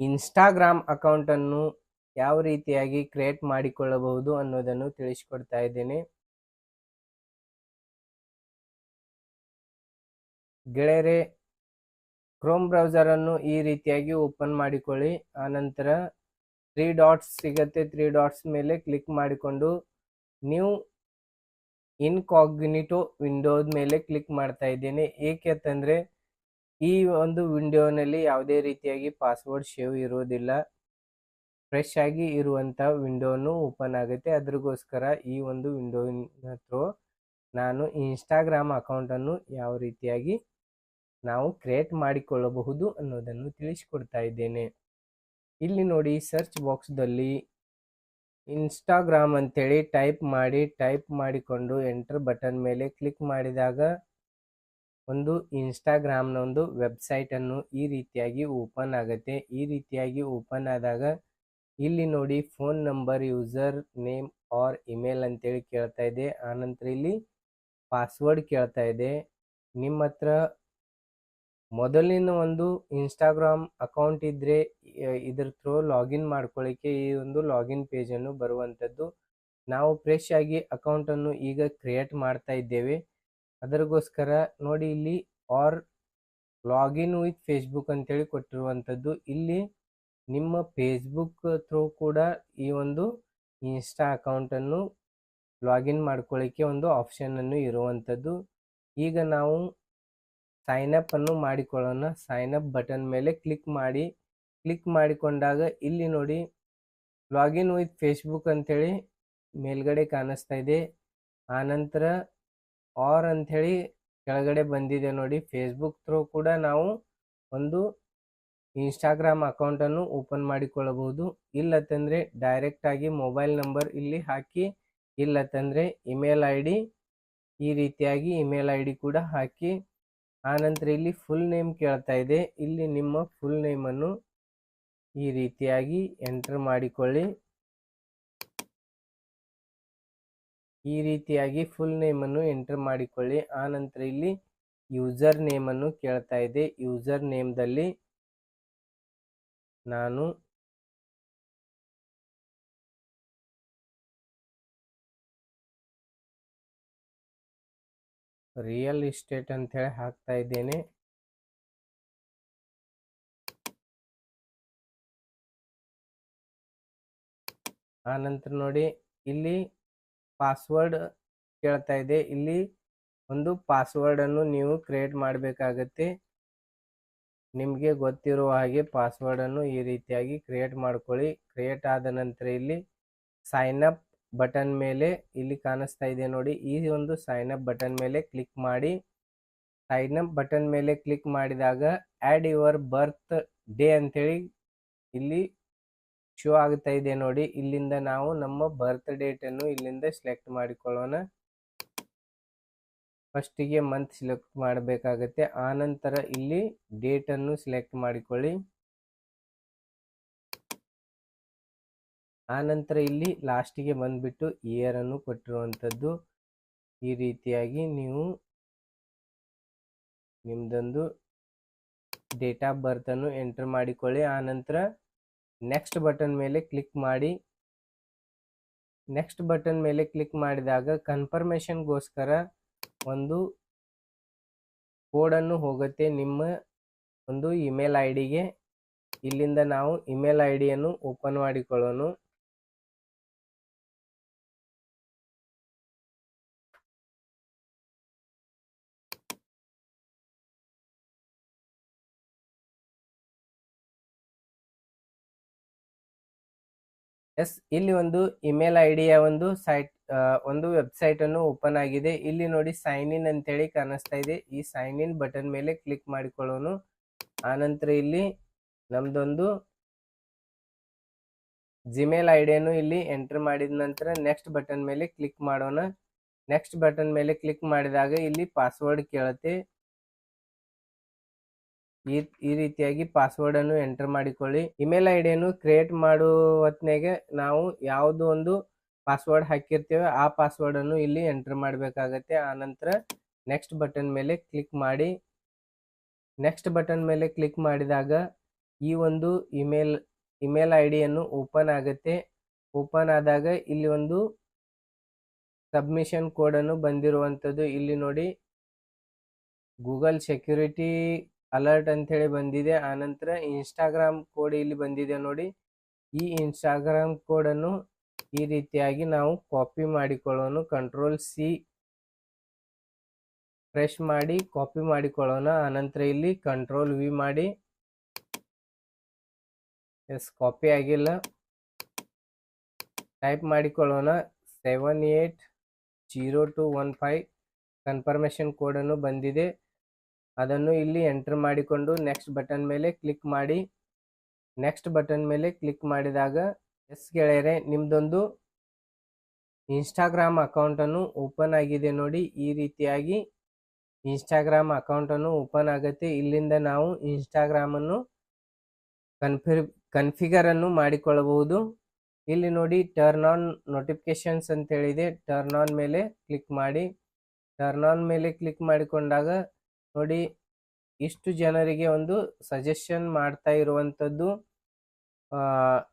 Instagram ಅಕೌಂಟನ್ನು ಯಾವ ರೀತಿಯಾಗಿ ಕ್ರಿಯೇಟ್ ಮಾಡಿಕೊಳ್ಳಬಹುದು ಅನ್ನೋದನ್ನು ತಿಳಿಸಿಕೊಡ್ತಾ ಇದ್ದೇನೆ. ಗೆಳೆಯರೆ, ಕ್ರೋಮ್ ಬ್ರೌಸರನ್ನು ಈ ರೀತಿಯಾಗಿ ಓಪನ್ ಮಾಡಿಕೊಳ್ಳಿ. ಆನಂತರ 3 ಡಾಟ್ಸ್ ಸಿಗುತ್ತೆ. 3 ಡಾಟ್ಸ್ ಮೇಲೆ ಕ್ಲಿಕ್ ಮಾಡಿಕೊಂಡು ನ್ಯೂ ಇನ್ಕಾಗ್ನಿಟೋ ವಿಂಡೋದ ಮೇಲೆ ಕ್ಲಿಕ್ ಮಾಡ್ತಾ ಇದ್ದೇನೆ. ಏಕೆ ಅಂತಂದರೆ ಈ ಒಂದು ವಿಂಡೋನಲ್ಲಿ ಯಾವುದೇ ರೀತಿಯಾಗಿ ಪಾಸ್ವರ್ಡ್ ಸೇವ್ ಇರೋದಿಲ್ಲ. ಫ್ರೆಶ್ ಆಗಿ ಇರುವಂಥ ವಿಂಡೋನು ಓಪನ್ ಆಗುತ್ತೆ. ಅದ್ರಗೋಸ್ಕರ ಈ ಒಂದು ವಿಂಡೋವಿನ ಥ್ರೂ ನಾನು ಇನ್ಸ್ಟಾಗ್ರಾಮ್ ಅಕೌಂಟನ್ನು ಯಾವ ರೀತಿಯಾಗಿ ನಾವು ಕ್ರಿಯೇಟ್ ಮಾಡಿಕೊಳ್ಳಬಹುದು ಅನ್ನೋದನ್ನು ತಿಳಿಸಿಕೊಡ್ತಾ ಇದ್ದೇನೆ. ಇಲ್ಲಿ ನೋಡಿ, ಸರ್ಚ್ ಬಾಕ್ಸ್ದಲ್ಲಿ ಇನ್ಸ್ಟಾಗ್ರಾಮ್ ಅಂತೇಳಿ ಟೈಪ್ ಮಾಡಿಕೊಂಡು ಎಂಟರ್ ಬಟನ್ ಮೇಲೆ ಕ್ಲಿಕ್ ಮಾಡಿದಾಗ ಒಂದು ಇನ್ಸ್ಟಾಗ್ರಾಮ್ನ ಒಂದು ವೆಬ್ಸೈಟನ್ನು ಈ ರೀತಿಯಾಗಿ ಓಪನ್ ಆಗುತ್ತೆ. ಈ ರೀತಿಯಾಗಿ ಓಪನ್ ಆದಾಗ ಇಲ್ಲಿ ನೋಡಿ, phone number, user name R email ಅಂತೇಳಿ ಕೇಳ್ತಾ ಇದೆ. ಆನಂತರ ಇಲ್ಲಿ ಪಾಸ್ವರ್ಡ್ ಕೇಳ್ತಾ ಇದೆ. ನಿಮ್ಮ ಹತ್ರ ಮೊದಲಿನ ಒಂದು ಇನ್ಸ್ಟಾಗ್ರಾಮ್ ಅಕೌಂಟ್ ಇದ್ದರೆ ಇದ್ರ ಥ್ರೂ ಲಾಗಿನ್ ಮಾಡ್ಕೊಳ್ಳಿಕ್ಕೆ ಈ ಒಂದು ಲಾಗಿನ್ ಪೇಜನ್ನು ಬರುವಂಥದ್ದು. ನಾವು ಫ್ರೆಶ್ ಆಗಿ ಅಕೌಂಟನ್ನು ಈಗ ಕ್ರಿಯೇಟ್ ಮಾಡ್ತಾ ಇದ್ದೇವೆ. ಅದಕ್ಕೋಸ್ಕರ ನೋಡಿ, ಇಲ್ಲಿ ಆರ್ ಲಾಗಿನ್ ವಿತ್ ಫೇಸ್ಬುಕ್ ಅಂತೇಳಿ ಕೊಟ್ಟಿರುವಂಥದ್ದು. ಇಲ್ಲಿ ನಿಮ್ಮ ಫೇಸ್ಬುಕ್ ಥ್ರೂ ಕೂಡ ಈ ಒಂದು ಇನ್ಸ್ಟಾ ಅಕೌಂಟನ್ನು ಲಾಗಿನ್ ಮಾಡ್ಕೊಳ್ಳಿಕ್ಕೆ ಒಂದು ಆಪ್ಷನನ್ನು ಇರುವಂಥದ್ದು. ಈಗ ನಾವು ಸೈನಪ್ ಅನ್ನು ಮಾಡಿಕೊಳ್ಳೋಣ. ಸೈನಪ್ ಬಟನ್ ಮೇಲೆ ಕ್ಲಿಕ್ ಮಾಡಿಕೊಂಡಾಗ ಇಲ್ಲಿ ನೋಡಿ, ಲಾಗಿನ್ ವಿತ್ ಫೇಸ್ಬುಕ್ ಅಂಥೇಳಿ ಮೇಲ್ಗಡೆ ಕಾಣಿಸ್ತಾ ಇದೆ. ಆನಂತರ ಆರ್ ಅಂಥೇಳಿ ಕೆಳಗಡೆ ಬಂದಿದೆ ನೋಡಿ. ಫೇಸ್ಬುಕ್ ಥ್ರೂ ಕೂಡ ನಾವು ಒಂದು ಇನ್ಸ್ಟಾಗ್ರಾಮ್ ಅಕೌಂಟನ್ನು ಓಪನ್ ಮಾಡಿಕೊಳ್ಳಬಹುದು. ಇಲ್ಲತ್ತಂದರೆ ಡೈರೆಕ್ಟಾಗಿ ಮೊಬೈಲ್ ನಂಬರ್ ಇಲ್ಲಿ ಹಾಕಿ, ಇಲ್ಲತ್ತಂದರೆ ಇಮೇಲ್ ಐ ಡಿ, ಈ ರೀತಿಯಾಗಿ ಇಮೇಲ್ ಐ ಡಿ ಕೂಡ ಹಾಕಿ. ಆನಂತರ ಇಲ್ಲಿ ಫುಲ್ ನೇಮ್ ಕೇಳ್ತಾ ಇದೆ. ಇಲ್ಲಿ ನಿಮ್ಮ ಫುಲ್ ನೇಮನ್ನು ಈ ರೀತಿಯಾಗಿ ಎಂಟರ್ ಮಾಡಿಕೊಳ್ಳಿ. ಈ ರೀತಿಯಾಗಿ ಫುಲ್ ನೇಮನ್ನು ಎಂಟರ್ ಮಾಡಿಕೊಳ್ಳಿ. ಆನಂತರ ಇಲ್ಲಿ ಯೂಸರ್ ನೇಮನ್ನು ಕೇಳ್ತಾ ಇದೆ. ಯೂಸರ್ ನೇಮ್ದಲ್ಲಿ ನಾನು ರಿಯಲ್ ಎಸ್ಟೇಟ್ ಅಂಥೇಳಿ ಹಾಕ್ತಾ ಇದ್ದೇನೆ. ಆನಂತರ ನೋಡಿ, ಇಲ್ಲಿ ಪಾಸ್ವರ್ಡ್ ಕೇಳ್ತಾ ಇದೆ. ಇಲ್ಲಿ ಒಂದು ಪಾಸ್ವರ್ಡನ್ನು ನೀವು ಕ್ರಿಯೇಟ್ ಮಾಡಬೇಕಾಗತ್ತೆ. ನಿಮಗೆ ಗೊತ್ತಿರುವ ಹಾಗೆ ಪಾಸ್ವರ್ಡನ್ನು ಈ ರೀತಿಯಾಗಿ ಕ್ರಿಯೇಟ್ ಮಾಡ್ಕೊಳ್ಳಿ. ಕ್ರಿಯೇಟ್ ಆದ ನಂತರ ಇಲ್ಲಿ ಸೈನಪ್ ಬಟನ್ ಮೇಲೆ ಇಲ್ಲಿ ಕಾಣಿಸ್ತಾ ಇದೆ ನೋಡಿ, ಈ ಒಂದು ಸೈನಪ್ ಬಟನ್ ಮೇಲೆ ಕ್ಲಿಕ್ ಮಾಡಿ. ಸೈನಪ್ ಬಟನ್ ಮೇಲೆ ಕ್ಲಿಕ್ ಮಾಡಿದಾಗ ಆ್ಯಡ್ ಯುವರ್ ಬರ್ತ್ ಡೇ ಅಂಥೇಳಿ ಇಲ್ಲಿ ಶೋ ಆಗ್ತಾ ಇದೆ ನೋಡಿ. ಇಲ್ಲಿಂದ ನಾವು ನಮ್ಮ ಬರ್ತ್ ಡೇಟನ್ನು ಇಲ್ಲಿಂದ ಸೆಲೆಕ್ಟ್ ಮಾಡಿಕೊಳ್ಳೋಣ. ಫಸ್ಟಿಗೆ ಮಂತ್ ಸೆಲೆಕ್ಟ್ ಮಾಡಬೇಕಾಗತ್ತೆ. ಆನಂತರ ಇಲ್ಲಿ ಡೇಟನ್ನು ಸೆಲೆಕ್ಟ್ ಮಾಡಿಕೊಳ್ಳಿ. ಆನಂತರ ಇಲ್ಲಿ ಲಾಸ್ಟಿಗೆ ಬಂದುಬಿಟ್ಟು ಇಯರನ್ನು ಕೊಟ್ಟಿರುವಂಥದ್ದು. ಈ ರೀತಿಯಾಗಿ ನೀವು ನಿಮ್ಮದೊಂದು ಡೇಟ್ ಆಫ್ ಬರ್ತನ್ನು ಎಂಟರ್ ಮಾಡಿಕೊಳ್ಳಿ. ಆನಂತರ ನೆಕ್ಸ್ಟ್ ಬಟನ್ ಮೇಲೆ ಕ್ಲಿಕ್ ಮಾಡಿ. ನೆಕ್ಸ್ಟ್ ಬಟನ್ ಮೇಲೆ ಕ್ಲಿಕ್ ಮಾಡಿದಾಗ ಕನ್ಫರ್ಮೇಷನ್ಗೋಸ್ಕರ ಒಂದು ಕೋಡನ್ನು ಹೋಗುತ್ತೆ ನಿಮ್ಮ ಒಂದು ಇಮೇಲ್ ಐ ಡಿಗೆ. ಇಲ್ಲಿಂದ ನಾವು ಇಮೇಲ್ ಐ ಡಿಯನ್ನು ಓಪನ್ ಮಾಡಿಕೊಳ್ಳೋಣ. ಇಲ್ಲಿ ಒಂದು ಇಮೇಲ್ ಐ ಡಿಯ ಒಂದು ಒಂದು ವೆಬ್ಸೈಟನ್ನು ಓಪನ್ ಆಗಿದೆ. ಇಲ್ಲಿ ನೋಡಿ, ಸೈನ್ ಇನ್ ಅಂತೇಳಿ ಕಾಣಿಸ್ತಾ ಇದೆ. ಈ ಸೈನ್ ಇನ್ ಬಟನ್ ಮೇಲೆ ಕ್ಲಿಕ್ ಮಾಡಿಕೊಳ್ಳೋಣ. ಆನಂತರ ಇಲ್ಲಿ ನಮ್ದೊಂದು ಜಿಮೇಲ್ ಐ ಡಿಯನ್ನು ಇಲ್ಲಿ ಎಂಟರ್ ಮಾಡಿದ ನಂತರ ನೆಕ್ಸ್ಟ್ ಬಟನ್ ಮೇಲೆ ಕ್ಲಿಕ್ ಮಾಡೋಣ. ನೆಕ್ಸ್ಟ್ ಬಟನ್ ಮೇಲೆ ಕ್ಲಿಕ್ ಮಾಡಿದಾಗ ಇಲ್ಲಿ ಪಾಸ್ವರ್ಡ್ ಕೇಳುತ್ತೆ. ಈ ರೀತಿಯಾಗಿ ಪಾಸ್ವರ್ಡ್ ಅನ್ನು ಎಂಟರ್ ಮಾಡಿಕೊಳ್ಳಿ. ಇಮೇಲ್ ಐ ಡಿಯನ್ನು ಕ್ರಿಯೇಟ್ ಮಾಡುವ ಹೊತ್ತಿನಾಗೆ ನಾವು ಯಾವುದು ಒಂದು ಪಾಸ್ವರ್ಡ್ ಹಾಕಿರ್ತೇವೆ ಆ ಪಾಸ್ವರ್ಡ್ ಅನ್ನು ಇಲ್ಲಿ ಎಂಟರ್ ಮಾಡಬೇಕಾಗತ್ತೆ. ಆನಂತರ ನೆಕ್ಸ್ಟ್ ಬಟನ್ ಮೇಲೆ ಕ್ಲಿಕ್ ಮಾಡಿ. ನೆಕ್ಸ್ಟ್ ಬಟನ್ ಮೇಲೆ ಕ್ಲಿಕ್ ಮಾಡಿದಾಗ ಈ ಒಂದು ಇಮೇಲ್ ಐ ಡಿಯನ್ನು ಓಪನ್ ಆಗುತ್ತೆ. ಓಪನ್ ಆದಾಗ ಇಲ್ಲಿ ಒಂದು ಸಬ್ಮಿಷನ್ ಕೋಡನ್ನು ಬಂದಿರುವಂಥದ್ದು ಇಲ್ಲಿ ನೋಡಿ, ಗೂಗಲ್ ಸೆಕ್ಯೂರಿಟಿ ಅಲರ್ಟ್ ಅಂಥೇಳಿ ಬಂದಿದೆ. ಆನಂತರ ಇನ್ಸ್ಟಾಗ್ರಾಮ್ ಕೋಡ್ ಇಲ್ಲಿ ಬಂದಿದೆ ನೋಡಿ. ಈ ಇನ್ಸ್ಟಾಗ್ರಾಮ್ ಕೋಡನ್ನು ಈ ರೀತಿಯಾಗಿ ನಾವು ಕಾಪಿ ಮಾಡಿಕೊಳ್ಳೋಣ. ಕಂಟ್ರೋಲ್-C ಪ್ರೆಸ್ ಮಾಡಿ ಕಾಪಿ ಮಾಡಿಕೊಳ್ಳೋಣ. ಆನಂತರ ಇಲ್ಲಿ ಕಂಟ್ರೋಲ್-V ಮಾಡಿ, ಎಸ್ ಕಾಪಿ ಆಗಿಲ್ಲ, ಟೈಪ್ ಮಾಡಿಕೊಳ್ಳೋಣ 780215 ಕನ್ಫರ್ಮೇಷನ್ ಕೋಡನ್ನು ಬಂದಿದೆ. ಅದನ್ನು ಇಲ್ಲಿ ಎಂಟರ್ ಮಾಡಿಕೊಂಡು ನೆಕ್ಸ್ಟ್ ಬಟನ್ ಮೇಲೆ ಕ್ಲಿಕ್ ಮಾಡಿ. ನೆಕ್ಸ್ಟ್ ಬಟನ್ ಮೇಲೆ ಕ್ಲಿಕ್ ಮಾಡಿದಾಗ ಎಸ್ ಗೆಳೆಯರೆ, ನಿಮ್ಮದೊಂದು ಇನ್ಸ್ಟಾಗ್ರಾಮ್ ಅಕೌಂಟನ್ನು ಓಪನ್ ಆಗಿದೆ ನೋಡಿ. ಈ ರೀತಿಯಾಗಿ ಇನ್ಸ್ಟಾಗ್ರಾಮ್ ಅಕೌಂಟನ್ನು ಓಪನ್ ಆಗುತ್ತೆ. ಇಲ್ಲಿಂದ ನಾವು ಇನ್ಸ್ಟಾಗ್ರಾಮನ್ನು ಕನ್ಫಿಗರನ್ನು ಮಾಡಿಕೊಳ್ಳಬಹುದು. ಇಲ್ಲಿ ನೋಡಿ ಟರ್ನ್ ಆನ್ ನೋಟಿಫಿಕೇಶನ್ಸ್ ಅಂತೇಳಿದೆ. ಟರ್ನ್ ಆನ್ ಮೇಲೆ ಕ್ಲಿಕ್ ಮಾಡಿ. ಟರ್ನ್ ಆನ್ ಮೇಲೆ ಕ್ಲಿಕ್ ಮಾಡಿಕೊಂಡಾಗ ನೋಡಿ, ಇಷ್ಟು ಜನರಿಗೆ ಒಂದು ಸಜೆಷನ್ ಮಾಡ್ತಾ ಇರುವಂಥದ್ದು,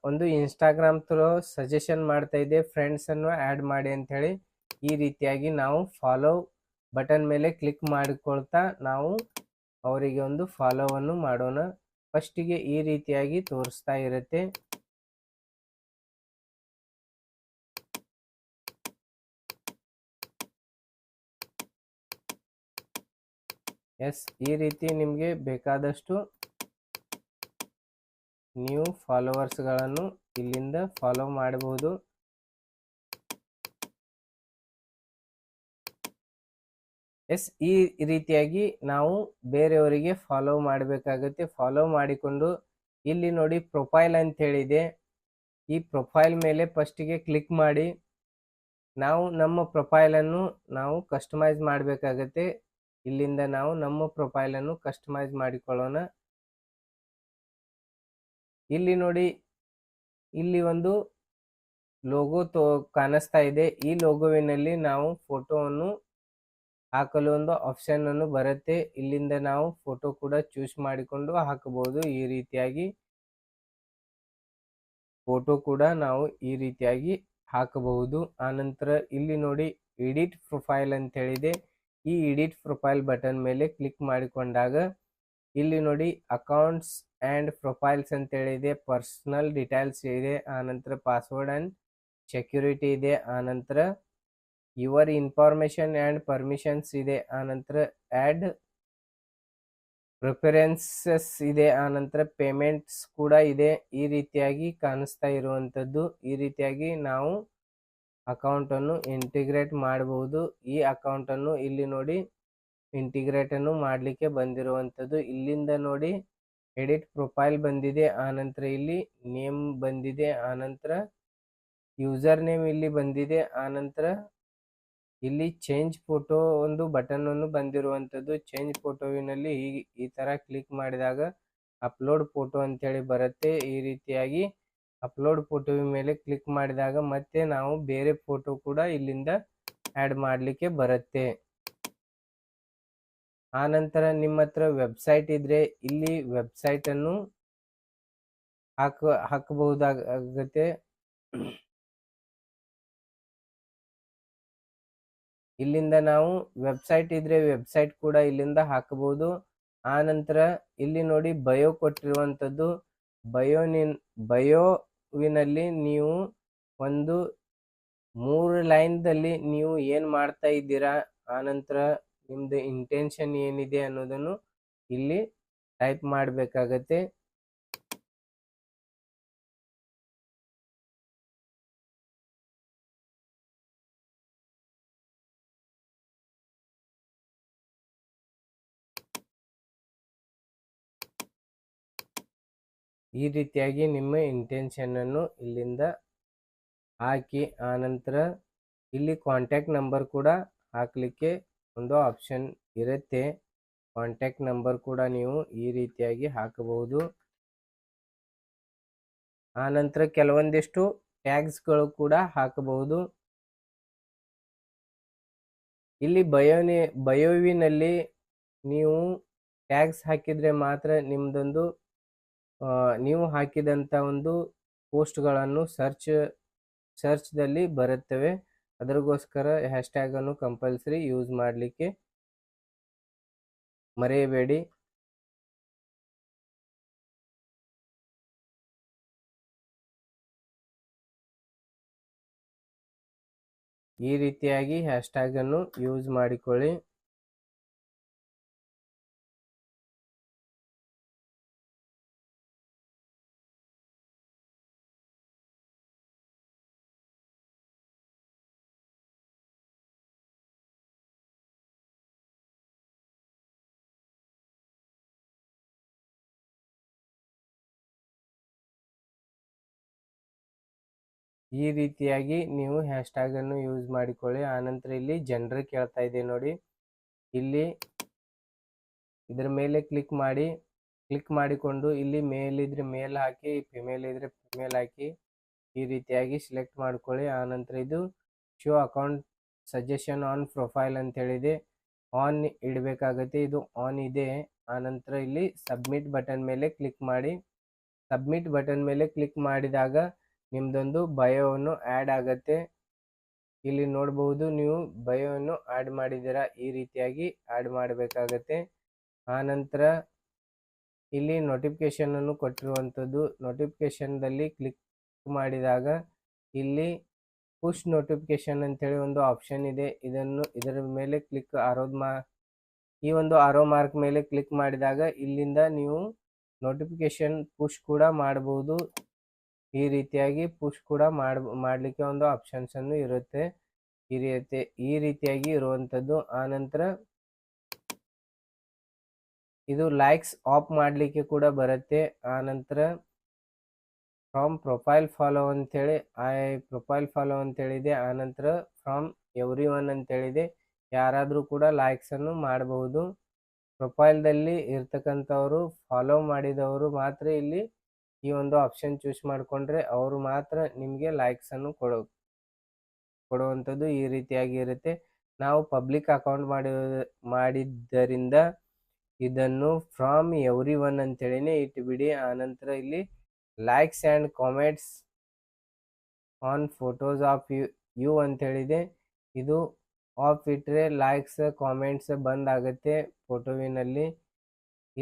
ಒಂದು ಇನ್ಸ್ಟಾಗ್ರಾಮ್ ಥ್ರೂ ಸಜೆಷನ್ ಮಾಡ್ತಾ ಇದೆ, ಫ್ರೆಂಡ್ಸನ್ನು ಆ್ಯಡ್ ಮಾಡಿ ಅಂಥೇಳಿ. ಈ ರೀತಿಯಾಗಿ ನಾವು ಫಾಲೋ ಬಟನ್ ಮೇಲೆ ಕ್ಲಿಕ್ ಮಾಡಿಕೊಳ್ತಾ ನಾವು ಅವರಿಗೆ ಒಂದು ಫಾಲೋವನ್ನು ಮಾಡೋಣ. ಫಸ್ಟಿಗೆ ಈ ರೀತಿಯಾಗಿ ತೋರಿಸ್ತಾ ಇರುತ್ತೆ. ಎಸ್, ಈ ರೀತಿ ನಿಮಗೆ ಬೇಕಾದಷ್ಟು ನೀವು ಫಾಲೋವರ್ಸ್ಗಳನ್ನು ಇಲ್ಲಿಂದ ಫಾಲೋ ಮಾಡಬಹುದು. ಎಸ್, ಈ ರೀತಿಯಾಗಿ ನಾವು ಬೇರೆಯವರಿಗೆ ಫಾಲೋ ಮಾಡಬೇಕಾಗುತ್ತೆ. ಫಾಲೋ ಮಾಡಿಕೊಂಡು ಇಲ್ಲಿ ನೋಡಿ ಪ್ರೊಫೈಲ್ ಅಂತ ಹೇಳಿದೆ. ಈ ಪ್ರೊಫೈಲ್ ಮೇಲೆ ಫಸ್ಟಿಗೆ ಕ್ಲಿಕ್ ಮಾಡಿ ನಾವು ನಮ್ಮ ಪ್ರೊಫೈಲನ್ನು ನಾವು ಕಸ್ಟಮೈಸ್ ಮಾಡಬೇಕಾಗತ್ತೆ. ಇಲ್ಲಿಂದ ನಾವು ನಮ್ಮ ಪ್ರೊಫೈಲನ್ನು ಕಸ್ಟಮೈಸ್ ಮಾಡಿಕೊಳ್ಳೋಣ. ಇಲ್ಲಿ ನೋಡಿ, ಇಲ್ಲಿ ಒಂದು ಲೋಗೋ ಕಾಣಿಸ್ತಾ ಇದೆ. ಈ ಲೋಗೋವಿನಲ್ಲಿ ನಾವು ಫೋಟೋವನ್ನು ಹಾಕಲು ಒಂದು ಆಪ್ಷನ್ ಅನ್ನು ಬರುತ್ತೆ. ಇಲ್ಲಿಂದ ನಾವು ಫೋಟೋ ಕೂಡ ಚೂಸ್ ಮಾಡಿಕೊಂಡು ಹಾಕಬಹುದು. ಈ ರೀತಿಯಾಗಿ ಫೋಟೋ ಕೂಡ ನಾವು ಈ ರೀತಿಯಾಗಿ ಹಾಕಬಹುದು. ಆನಂತರ ಇಲ್ಲಿ ನೋಡಿ ಎಡಿಟ್ ಪ್ರೊಫೈಲ್ ಅಂತ ಹೇಳಿದೆ. ಈ ಎಡಿಟ್ ಪ್ರೊಫೈಲ್ ಬಟನ್ ಮೇಲೆ ಕ್ಲಿಕ್ ಮಾಡಿಕೊಂಡಾಗ ಇಲ್ಲಿ ನೋಡಿ ಅಕೌಂಟ್ಸ್ ಆ್ಯಂಡ್ ಪ್ರೊಫೈಲ್ಸ್ ಅಂತ ಹೇಳಿದೆ. ಪರ್ಸನಲ್ ಡೀಟೇಲ್ಸ್ ಇದೆ. ಆನಂತರ ಪಾಸ್ವರ್ಡ್ ಆ್ಯಂಡ್ ಸೆಕ್ಯೂರಿಟಿ ಇದೆ. ಆನಂತರ ಯುವರ್ ಇನ್ಫಾರ್ಮೇಷನ್ ಆ್ಯಂಡ್ ಪರ್ಮಿಷನ್ಸ್ ಇದೆ. ಆನಂತರ ಆ್ಯಡ್ ಪ್ರಿಫರೆನ್ಸಸ್ ಇದೆ. ಆನಂತರ ಪೇಮೆಂಟ್ಸ್ ಕೂಡ ಇದೆ. ಈ ರೀತಿಯಾಗಿ ಕಾಣಿಸ್ತಾ ಇರುವಂಥದ್ದು. ಈ ರೀತಿಯಾಗಿ ನಾವು ಅಕೌಂಟನ್ನು ಇಂಟಿಗ್ರೇಟ್ ಮಾಡಬಹುದು. ಈ ಅಕೌಂಟನ್ನು ಇಲ್ಲಿ ನೋಡಿ ಇಂಟಿಗ್ರೇಟನ್ನು ಮಾಡಲಿಕ್ಕೆ ಬಂದಿರುವಂಥದ್ದು. ಇಲ್ಲಿಂದ ನೋಡಿ ಎಡಿಟ್ ಪ್ರೊಫೈಲ್ ಬಂದಿದೆ. ಆನಂತರ ಇಲ್ಲಿ ನೇಮ್ ಬಂದಿದೆ. ಆನಂತರ ಯೂಸರ್ ನೇಮ್ ಇಲ್ಲಿ ಬಂದಿದೆ. ಆನಂತರ ಇಲ್ಲಿ ಚೇಂಜ್ ಫೋಟೋ ಒಂದು ಬಟನ್ ಅನ್ನು ಬಂದಿರುವಂಥದ್ದು. ಚೇಂಜ್ ಫೋಟೋವಿನಲ್ಲಿ ಈ ಥರ ಕ್ಲಿಕ್ ಮಾಡಿದಾಗ ಅಪ್ಲೋಡ್ ಫೋಟೋ ಅಂತೇಳಿ ಬರುತ್ತೆ. ಈ ರೀತಿಯಾಗಿ ಅಪ್ಲೋಡ್ ಫೋಟೋ ಮೇಲೆ ಕ್ಲಿಕ್ ಮಾಡಿದಾಗ ಮತ್ತೆ ನಾವು ಬೇರೆ ಫೋಟೋ ಕೂಡ ಇಲ್ಲಿಂದ ಆ್ಯಡ್ ಮಾಡಲಿಕ್ಕೆ ಬರುತ್ತೆ. ಆನಂತರ ನಿಮ್ಮ ಹತ್ರ ವೆಬ್ಸೈಟ್ ಇದ್ರೆ ಇಲ್ಲಿ ವೆಬ್ಸೈಟನ್ನು ಹಾಕಬಹುದಾಗುತ್ತೆ. ಇಲ್ಲಿಂದ ನಾವು ವೆಬ್ಸೈಟ್ ಇದ್ರೆ ವೆಬ್ಸೈಟ್ ಕೂಡ ಇಲ್ಲಿಂದ ಹಾಕಬಹುದು. ಆನಂತರ ಇಲ್ಲಿ ನೋಡಿ ಬಯೋ ಕೊಟ್ಟಿರುವಂಥದ್ದು. ಬಯೋವಿನಲ್ಲಿ ನೀವು ಒಂದು 3 ಲೈನ್ದಲ್ಲಿ ನೀವು ಏನು ಮಾಡ್ತಾ ಇದ್ದೀರಾ, ಆನಂತರ ನಿಮ್ಮದು ಇಂಟೆನ್ಷನ್ ಏನಿದೆ ಅನ್ನೋದನ್ನು ಇಲ್ಲಿ ಟೈಪ್ ಮಾಡಬೇಕಾಗತ್ತೆ. ಈ ರೀತಿಯಾಗಿ ನಿಮ್ಮ ಇಂಟೆನ್ಷನನ್ನು ಇಲ್ಲಿಂದ ಹಾಕಿ ಆನಂತರ ಇಲ್ಲಿ ಕಾಂಟ್ಯಾಕ್ಟ್ ನಂಬರ್ ಕೂಡ ಹಾಕಲಿಕ್ಕೆ ಒಂದು ಆಪ್ಷನ್ ಇರುತ್ತೆ. ಕಾಂಟ್ಯಾಕ್ಟ್ ನಂಬರ್ ಕೂಡ ನೀವು ಈ ರೀತಿಯಾಗಿ ಹಾಕಬಹುದು. ಆನಂತರ ಕೆಲವೊಂದಿಷ್ಟು ಟ್ಯಾಗ್ಸ್ಗಳು ಕೂಡ ಹಾಕಬಹುದು. ಇಲ್ಲಿ ಬಯೋವಿನಲ್ಲಿ ನೀವು ಟ್ಯಾಗ್ಸ್ ಹಾಕಿದರೆ ಮಾತ್ರ ನಿಮ್ಮದೊಂದು ನೀವು ಹಾಕಿದಂಥ ಒಂದು ಪೋಸ್ಟ್ಗಳನ್ನು ಸರ್ಚ್ದಲ್ಲಿ ಬರುತ್ತವೆ. ಅದಕ್ಕೋಸ್ಕರ ಹ್ಯಾಶ್ಟ್ಯಾಗನ್ನು ಕಂಪಲ್ಸರಿ ಯೂಸ್ ಮಾಡಲಿಕ್ಕೆ ಮರೆಯಬೇಡಿ. ಈ ರೀತಿಯಾಗಿ ಹ್ಯಾಶ್ಟ್ಯಾಗನ್ನು ಯೂಸ್ ಮಾಡಿಕೊಳ್ಳಿ. ಈ ರೀತಿಯಾಗಿ ನೀವು ಹ್ಯಾಶ್ಟ್ಯಾಗನ್ನು ಯೂಸ್ ಮಾಡಿಕೊಳ್ಳಿ. ಆನಂತರ ಇಲ್ಲಿ ಜನರು ಕೇಳ್ತಾ ಇದೆ ನೋಡಿ, ಇಲ್ಲಿ ಇದರ ಮೇಲೆ ಕ್ಲಿಕ್ ಮಾಡಿಕೊಂಡು ಇಲ್ಲಿ ಮೇಲ್ ಇದ್ರೆ ಮೇಲ್ ಹಾಕಿ, ಫಿಮೇಲ್ ಇದ್ರೆ ಫಿಮೇಲ್ ಹಾಕಿ. ಈ ರೀತಿಯಾಗಿ ಸೆಲೆಕ್ಟ್ ಮಾಡ್ಕೊಳ್ಳಿ. ಆನಂತರ ಇದು show account suggestion on profile ಅಂತ ಹೇಳಿದೆ, ಆನ್ ಇಡಬೇಕಾಗತ್ತೆ. ಇದು ಆನ್ ಇದೆ. ಆನಂತರ ಇಲ್ಲಿ ಸಬ್ಮಿಟ್ ಬಟನ್ ಮೇಲೆ ಕ್ಲಿಕ್ ಮಾಡಿ. ಸಬ್ಮಿಟ್ ಬಟನ್ ಮೇಲೆ ಕ್ಲಿಕ್ ಮಾಡಿದಾಗ ನಿಮ್ದೊಂದು ಬಯೋವನ್ನು ಆ್ಯಡ್ ಆಗತ್ತೆ. ಇಲ್ಲಿ ನೋಡಬಹುದು, ನೀವು ಬಯೋವನ್ನು ಆ್ಯಡ್ ಮಾಡಿದ್ದೀರಾ. ಈ ರೀತಿಯಾಗಿ ಆ್ಯಡ್ ಮಾಡಬೇಕಾಗತ್ತೆ. ಆನಂತರ ಇಲ್ಲಿ ನೋಟಿಫಿಕೇಶನ್ ಅನ್ನು ಕೊಟ್ಟಿರುವಂಥದ್ದು, ನೋಟಿಫಿಕೇಶನ್ದಲ್ಲಿ ಕ್ಲಿಕ್ ಮಾಡಿದಾಗ ಇಲ್ಲಿ ಪುಷ್ ನೋಟಿಫಿಕೇಶನ್ ಅಂತೇಳಿ ಒಂದು ಆಪ್ಷನ್ ಇದೆ. ಇದರ ಮೇಲೆ ಕ್ಲಿಕ್ ಈ ಒಂದು ಆರೋ ಮಾರ್ಕ್ ಮೇಲೆ ಕ್ಲಿಕ್ ಮಾಡಿದಾಗ ಇಲ್ಲಿಂದ ನೀವು ನೋಟಿಫಿಕೇಶನ್ ಪುಷ್ ಕೂಡ ಮಾಡಬಹುದು. ಈ ರೀತಿಯಾಗಿ ಪುಷ್ ಕೂಡ ಮಾಡಲಿಕ್ಕೆ ಒಂದು ಆಪ್ಷನ್ಸ್ ಅನ್ನು ಇರುತ್ತೆ. ಈ ರೀತಿಯಾಗಿ ಇರುವಂಥದ್ದು. ಆನಂತರ ಇದು ಲೈಕ್ಸ್ ಆಫ್ ಮಾಡಲಿಕ್ಕೆ ಕೂಡ ಬರುತ್ತೆ. ಆನಂತರ ಫ್ರಮ್ ಪ್ರೊಫೈಲ್ ಫಾಲೋ ಅಂತೇಳಿ ಪ್ರೊಫೈಲ್ ಫಾಲೋ ಅಂತೇಳಿದೆ. ಆನಂತರ ಫ್ರಮ್ ಎವ್ರಿ ಒನ್ ಅಂತೇಳಿದೆ. ಯಾರಾದರೂ ಕೂಡ ಲೈಕ್ಸನ್ನು ಮಾಡಬಹುದು. ಪ್ರೊಫೈಲ್ದಲ್ಲಿ ಇರ್ತಕ್ಕಂಥವರು ಫಾಲೋ ಮಾಡಿದವರು ಮಾತ್ರ ಇಲ್ಲಿ ಈ ಒಂದು ಆಪ್ಷನ್ ಚೂಸ್ ಮಾಡಿಕೊಂಡ್ರೆ ಅವರು ಮಾತ್ರ ನಿಮಗೆ ಲೈಕ್ಸನ್ನು ಕೊಡುವಂಥದ್ದು. ಈ ರೀತಿಯಾಗಿ ಇರುತ್ತೆ. ನಾವು ಪಬ್ಲಿಕ್ ಅಕೌಂಟ್ ಮಾಡಿದ್ದರಿಂದ ಇದನ್ನು ಫ್ರಾಮ್ ಎವ್ರಿ ಒನ್ ಅಂತೇಳಿನೇ ಇಟ್ಟುಬಿಡಿ. ಆನಂತರ ಇಲ್ಲಿ likes and comments on photos of you ಅಂತೇಳಿದೆ. ಇದು ಆಫ್ ಇಟ್ಟರೆ ಲೈಕ್ಸ್ ಕಾಮೆಂಟ್ಸ್ ಬಂದ್ ಆಗುತ್ತೆ ಫೋಟೋವಿನಲ್ಲಿ.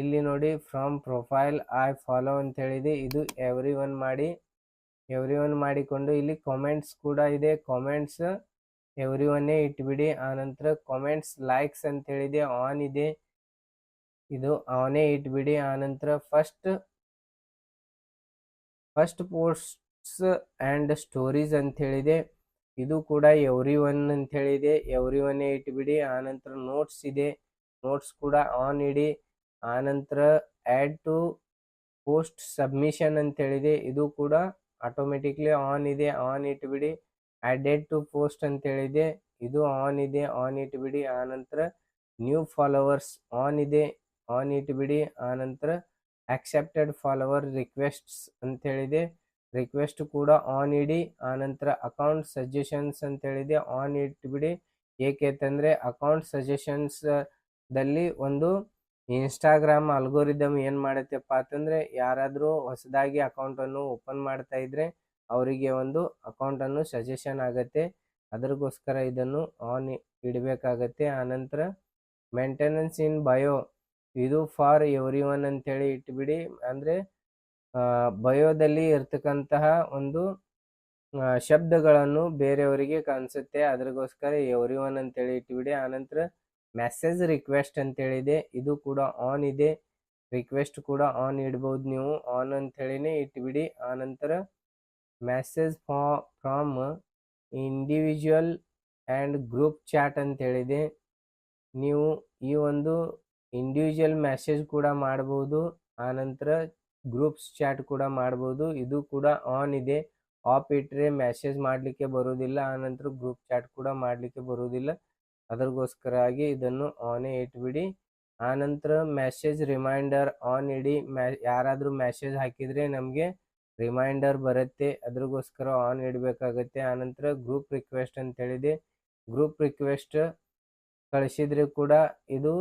ಇಲ್ಲಿ ನೋಡಿ, ಫ್ರಮ್ ಪ್ರೊಫೈಲ್ ಐ ಫಾಲೋ ಅಂತೇಳಿದೆ. ಇದು ಎವ್ರಿ ಒನ್ ಮಾಡಿಕೊಂಡು ಇಲ್ಲಿ ಕಾಮೆಂಟ್ಸ್ ಕೂಡ ಇದೆ. ಕಾಮೆಂಟ್ಸ್ ಎವ್ರಿ ಒನ್ನೇ ಇಟ್ಬಿಡಿ. ಆನಂತರ ಕಾಮೆಂಟ್ಸ್ ಲೈಕ್ಸ್ ಅಂತೇಳಿದೆ, ಆನ್ ಇದೆ. ಇದು ಆನೇ ಇಟ್ಬಿಡಿ. ಆನಂತರ ಫಸ್ಟ್ ಪೋಸ್ಟ್ಸ್ ಆ್ಯಂಡ್ ಸ್ಟೋರೀಸ್ ಅಂತೇಳಿದೆ. ಇದು ಕೂಡ ಎವ್ರಿ ಒನ್ ಅಂತೇಳಿದೆ, ಎವ್ರಿ ಒನ್ನೇ ಇಟ್ಬಿಡಿ. ಆನಂತರ ನೋಟ್ಸ್ ಇದೆ, ನೋಟ್ಸ್ ಕೂಡ ಆನ್ ಇಡಿ. ಆನಂತರ ಆ್ಯಡ್ ಟು ಪೋಸ್ಟ್ ಸಬ್ಮಿಷನ್ ಅಂತೇಳಿದೆ. ಇದು ಕೂಡ ಆಟೋಮೆಟಿಕ್ಲಿ ಆನ್ ಇದೆ, ಆನ್ ಇಟ್ಬಿಡಿ. ಆ್ಯಡೆಡ್ ಟು ಪೋಸ್ಟ್ ಅಂತೇಳಿದೆ, ಇದು ಆನ್ ಇದೆ, ಆನ್ ಇಟ್ಬಿಡಿ. ಆನಂತರ ನ್ಯೂ ಫಾಲೋವರ್ಸ್ ಆನ್ ಇದೆ, ಆನ್ ಇಟ್ಬಿಡಿ. ಆನಂತರ ಆಕ್ಸೆಪ್ಟೆಡ್ ಫಾಲೋವರ್ ರಿಕ್ವೆಸ್ಟ್ಸ್ ಅಂತೇಳಿದೆ, ರಿಕ್ವೆಸ್ಟ್ ಕೂಡ ಆನ್ ಇಡಿ. ಆನಂತರ ಅಕೌಂಟ್ ಸಜೆಷನ್ಸ್ ಅಂತೇಳಿದೆ, ಆನ್ ಇಟ್ಬಿಡಿ. ಏಕೆಂತಂದರೆ ಅಕೌಂಟ್ ಸಜೆಷನ್ಸ್ದಲ್ಲಿ ಒಂದು ಇನ್ಸ್ಟಾಗ್ರಾಮ್ ಅಲ್ಗೋರಿದಮ್ ಏನು ಮಾಡುತ್ತಪ್ಪ ಅಂತಂದರೆ, ಯಾರಾದರೂ ಹೊಸದಾಗಿ ಅಕೌಂಟನ್ನು ಓಪನ್ ಮಾಡ್ತಾ ಇದ್ದರೆ ಅವರಿಗೆ ಒಂದು ಅಕೌಂಟನ್ನು ಸಜೆಷನ್ ಆಗುತ್ತೆ. ಅದಕ್ಕೋಸ್ಕರ ಇದನ್ನು ಆನ್ ಇಡಬೇಕಾಗತ್ತೆ. ಆನಂತರ ಮೇಂಟೆನೆನ್ಸ್ ಇನ್ ಬಯೋ, ಇದು ಫಾರ್ ಎವ್ರಿ ಒನ್ ಅಂತೇಳಿ ಇಟ್ಬಿಡಿ. ಅಂದರೆ ಬಯೋದಲ್ಲಿ ಇರ್ತಕ್ಕಂತಹ ಒಂದು ಶಬ್ದಗಳನ್ನು ಬೇರೆಯವರಿಗೆ ಕಾಣಿಸುತ್ತೆ, ಅದಕ್ಕೋಸ್ಕರ ಎವ್ರಿ ಒನ್ ಅಂತೇಳಿ ಇಟ್ಬಿಡಿ. ಆನಂತರ ಮೆಸೇಜ್ ರಿಕ್ವೆಸ್ಟ್ ಅಂತೇಳಿದೆ, ಇದು ಕೂಡ ಆನ್ ಇದೆ. ರಿಕ್ವೆಸ್ಟ್ ಕೂಡ ಆನ್ ಇಡ್ಬೋದು ನೀವು, ಆನ್ ಅಂತೇಳಿನೇ ಇಟ್ಬಿಡಿ. ಆನಂತರ message from individual and group chat ಅಂತೇಳಿದೆ. ನೀವು ಈ ಒಂದು ಇಂಡಿವಿಜುವಲ್ ಮೆಸೇಜ್ ಕೂಡ ಮಾಡ್ಬೋದು, ಆನಂತರ ಗ್ರೂಪ್ಸ್ ಚಾಟ್ ಕೂಡ ಮಾಡ್ಬೋದು. ಇದು ಕೂಡ ಆನ್ ಇದೆ. ಆಫ್ ಇಟ್ಟರೆ ಮೆಸೇಜ್ ಮಾಡಲಿಕ್ಕೆ ಬರೋದಿಲ್ಲ, ಆನಂತರ ಗ್ರೂಪ್ ಚಾಟ್ ಕೂಡ ಮಾಡಲಿಕ್ಕೆ ಬರೋದಿಲ್ಲ. ಅದಕ್ಕೋಸ್ಕರವಾಗಿ ಇದನ್ನು ಆನೇ ಇಟ್ಬಿಡಿ. ಆನಂತರ ಮೆಸೇಜ್ ರಿಮೈಂಡರ್ ಆನ್ ಇಡಿ. ಯಾರಾದರೂ ಮೆಸೇಜ್ ಹಾಕಿದರೆ ನಮಗೆ ರಿಮೈಂಡರ್ ಬರುತ್ತೆ, ಅದ್ರಗೋಸ್ಕರ ಆನ್ ಇಡಬೇಕಾಗತ್ತೆ. ಆನಂತರ ಗ್ರೂಪ್ ರಿಕ್ವೆಸ್ಟ್ ಅಂತೇಳಿದೆ, ಗ್ರೂಪ್ ರಿಕ್ವೆಸ್ಟ್ ಕಳಿಸಿದರೆ ಕೂಡ ಇದು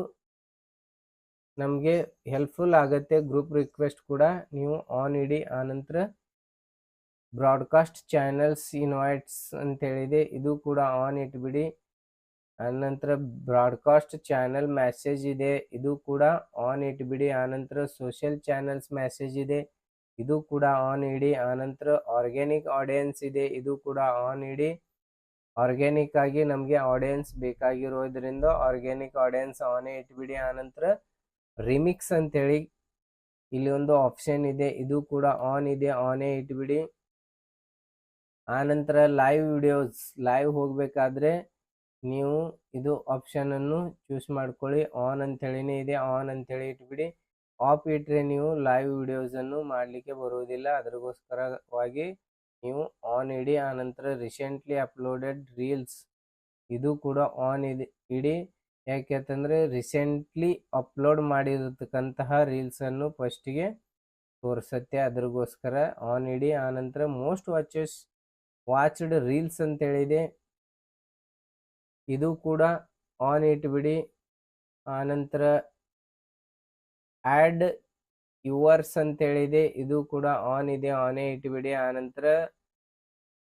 ನಮಗೆ ಹೆಲ್ಪ್ಫುಲ್ ಆಗುತ್ತೆ. ಗ್ರೂಪ್ ರಿಕ್ವೆಸ್ಟ್ ಕೂಡ ನೀವು ಆನ್ ಇಡಿ. ಆನಂತರ ಬ್ರಾಡ್ಕಾಸ್ಟ್ ಚಾನಲ್ಸ್ ಇನ್ವೈಟ್ಸ್ ಅಂತೇಳಿದೆ, ಇದು ಕೂಡ ಆನ್ ಇಟ್ಬಿಡಿ. ಆನಂತರ ಬ್ರಾಡ್ಕಾಸ್ಟ್ ಚಾನಲ್ ಮೆಸೇಜ್ ಇದೆ, ಇದು ಕೂಡ ಆನ್ ಇಟ್ಬಿಡಿ. ಆನಂತರ ಸೋಷಿಯಲ್ ಚಾನಲ್ಸ್ ಮೆಸೇಜ್ ಇದೆ, ಇದು ಕೂಡ ಆನ್ ಇಡಿ. ಆನಂತರ ಆರ್ಗ್ಯಾನಿಕ್ ಆಡಿಯನ್ಸ್ ಇದೆ, ಇದು ಕೂಡ ಆನ್ ಇಡಿ. ಆರ್ಗ್ಯಾನಿಕ್ ಆಗಿ ನಮಗೆ ಆಡಿಯನ್ಸ್ ಬೇಕಾಗಿರೋದ್ರಿಂದ ಆರ್ಗ್ಯಾನಿಕ್ ಆಡಿಯನ್ಸ್ ಆನೇ ಇಟ್ಬಿಡಿ. ಆನಂತರ ರಿಮಿಕ್ಸ್ ಅಂತೇಳಿ ಇಲ್ಲಿ ಒಂದು ಆಪ್ಷನ್ ಇದೆ, ಇದು ಕೂಡ ಆನ್ ಇದೆ, ಆನೇ ಇಟ್ಬಿಡಿ. ಆನಂತರ ಲೈವ್ ವಿಡಿಯೋಸ್, ಲೈವ್ ಹೋಗಬೇಕಾದ್ರೆ ನೀವು ಇದು ಆಪ್ಷನ್ ಅನ್ನು ಚೂಸ್ ಮಾಡ್ಕೊಳ್ಳಿ. ಆನ್ ಅಂತೇಳಿನೇ ಇದೆ, ಆನ್ ಅಂತೇಳಿ ಇಟ್ಬಿಡಿ. ಆಫ್ ಇಟ್ಟರೆ ನೀವು ಲೈವ್ ವಿಡಿಯೋಸ್ ಅನ್ನು ಮಾಡಲಿಕ್ಕೆ ಬರುವುದಿಲ್ಲ, ಅದಕ್ಕೋಸ್ಕರವಾಗಿ ನೀವು ಆನ್ ಇಡಿ. ಆನಂತರ ರೀಸೆಂಟ್ಲಿ ಅಪ್ಲೋಡೆಡ್ ರೀಲ್ಸ್, ಇದು ಕೂಡ ಆನ್ ಇದೆ ಇಡಿ. ಯಾಕೆಂತಂದರೆ ರೀಸೆಂಟ್ಲಿ ಅಪ್ಲೋಡ್ ಮಾಡಿರತಕ್ಕಂತಹ ರೀಲ್ಸನ್ನು ಫಸ್ಟಿಗೆ ತೋರಿಸುತ್ತೆ, ಅದ್ರಗೋಸ್ಕರ ಆನ್ ಇಡಿ. ಆನಂತರ ಮೋಸ್ಟ್ ವಾಚ್ಡ್ ರೀಲ್ಸ್ ಅಂತೇಳಿದೆ, ಇದು ಕೂಡ ಆನ್ ಇಟ್ಬಿಡಿ. ಆನಂತರ ಆ್ಯಡ್ ಯುವರ್ಸ್ ಅಂತೇಳಿದೆ, ಇದು ಕೂಡ ಆನ್ ಇದೆ, ಆನೇ ಇಟ್ಬಿಡಿ. ಆನಂತರ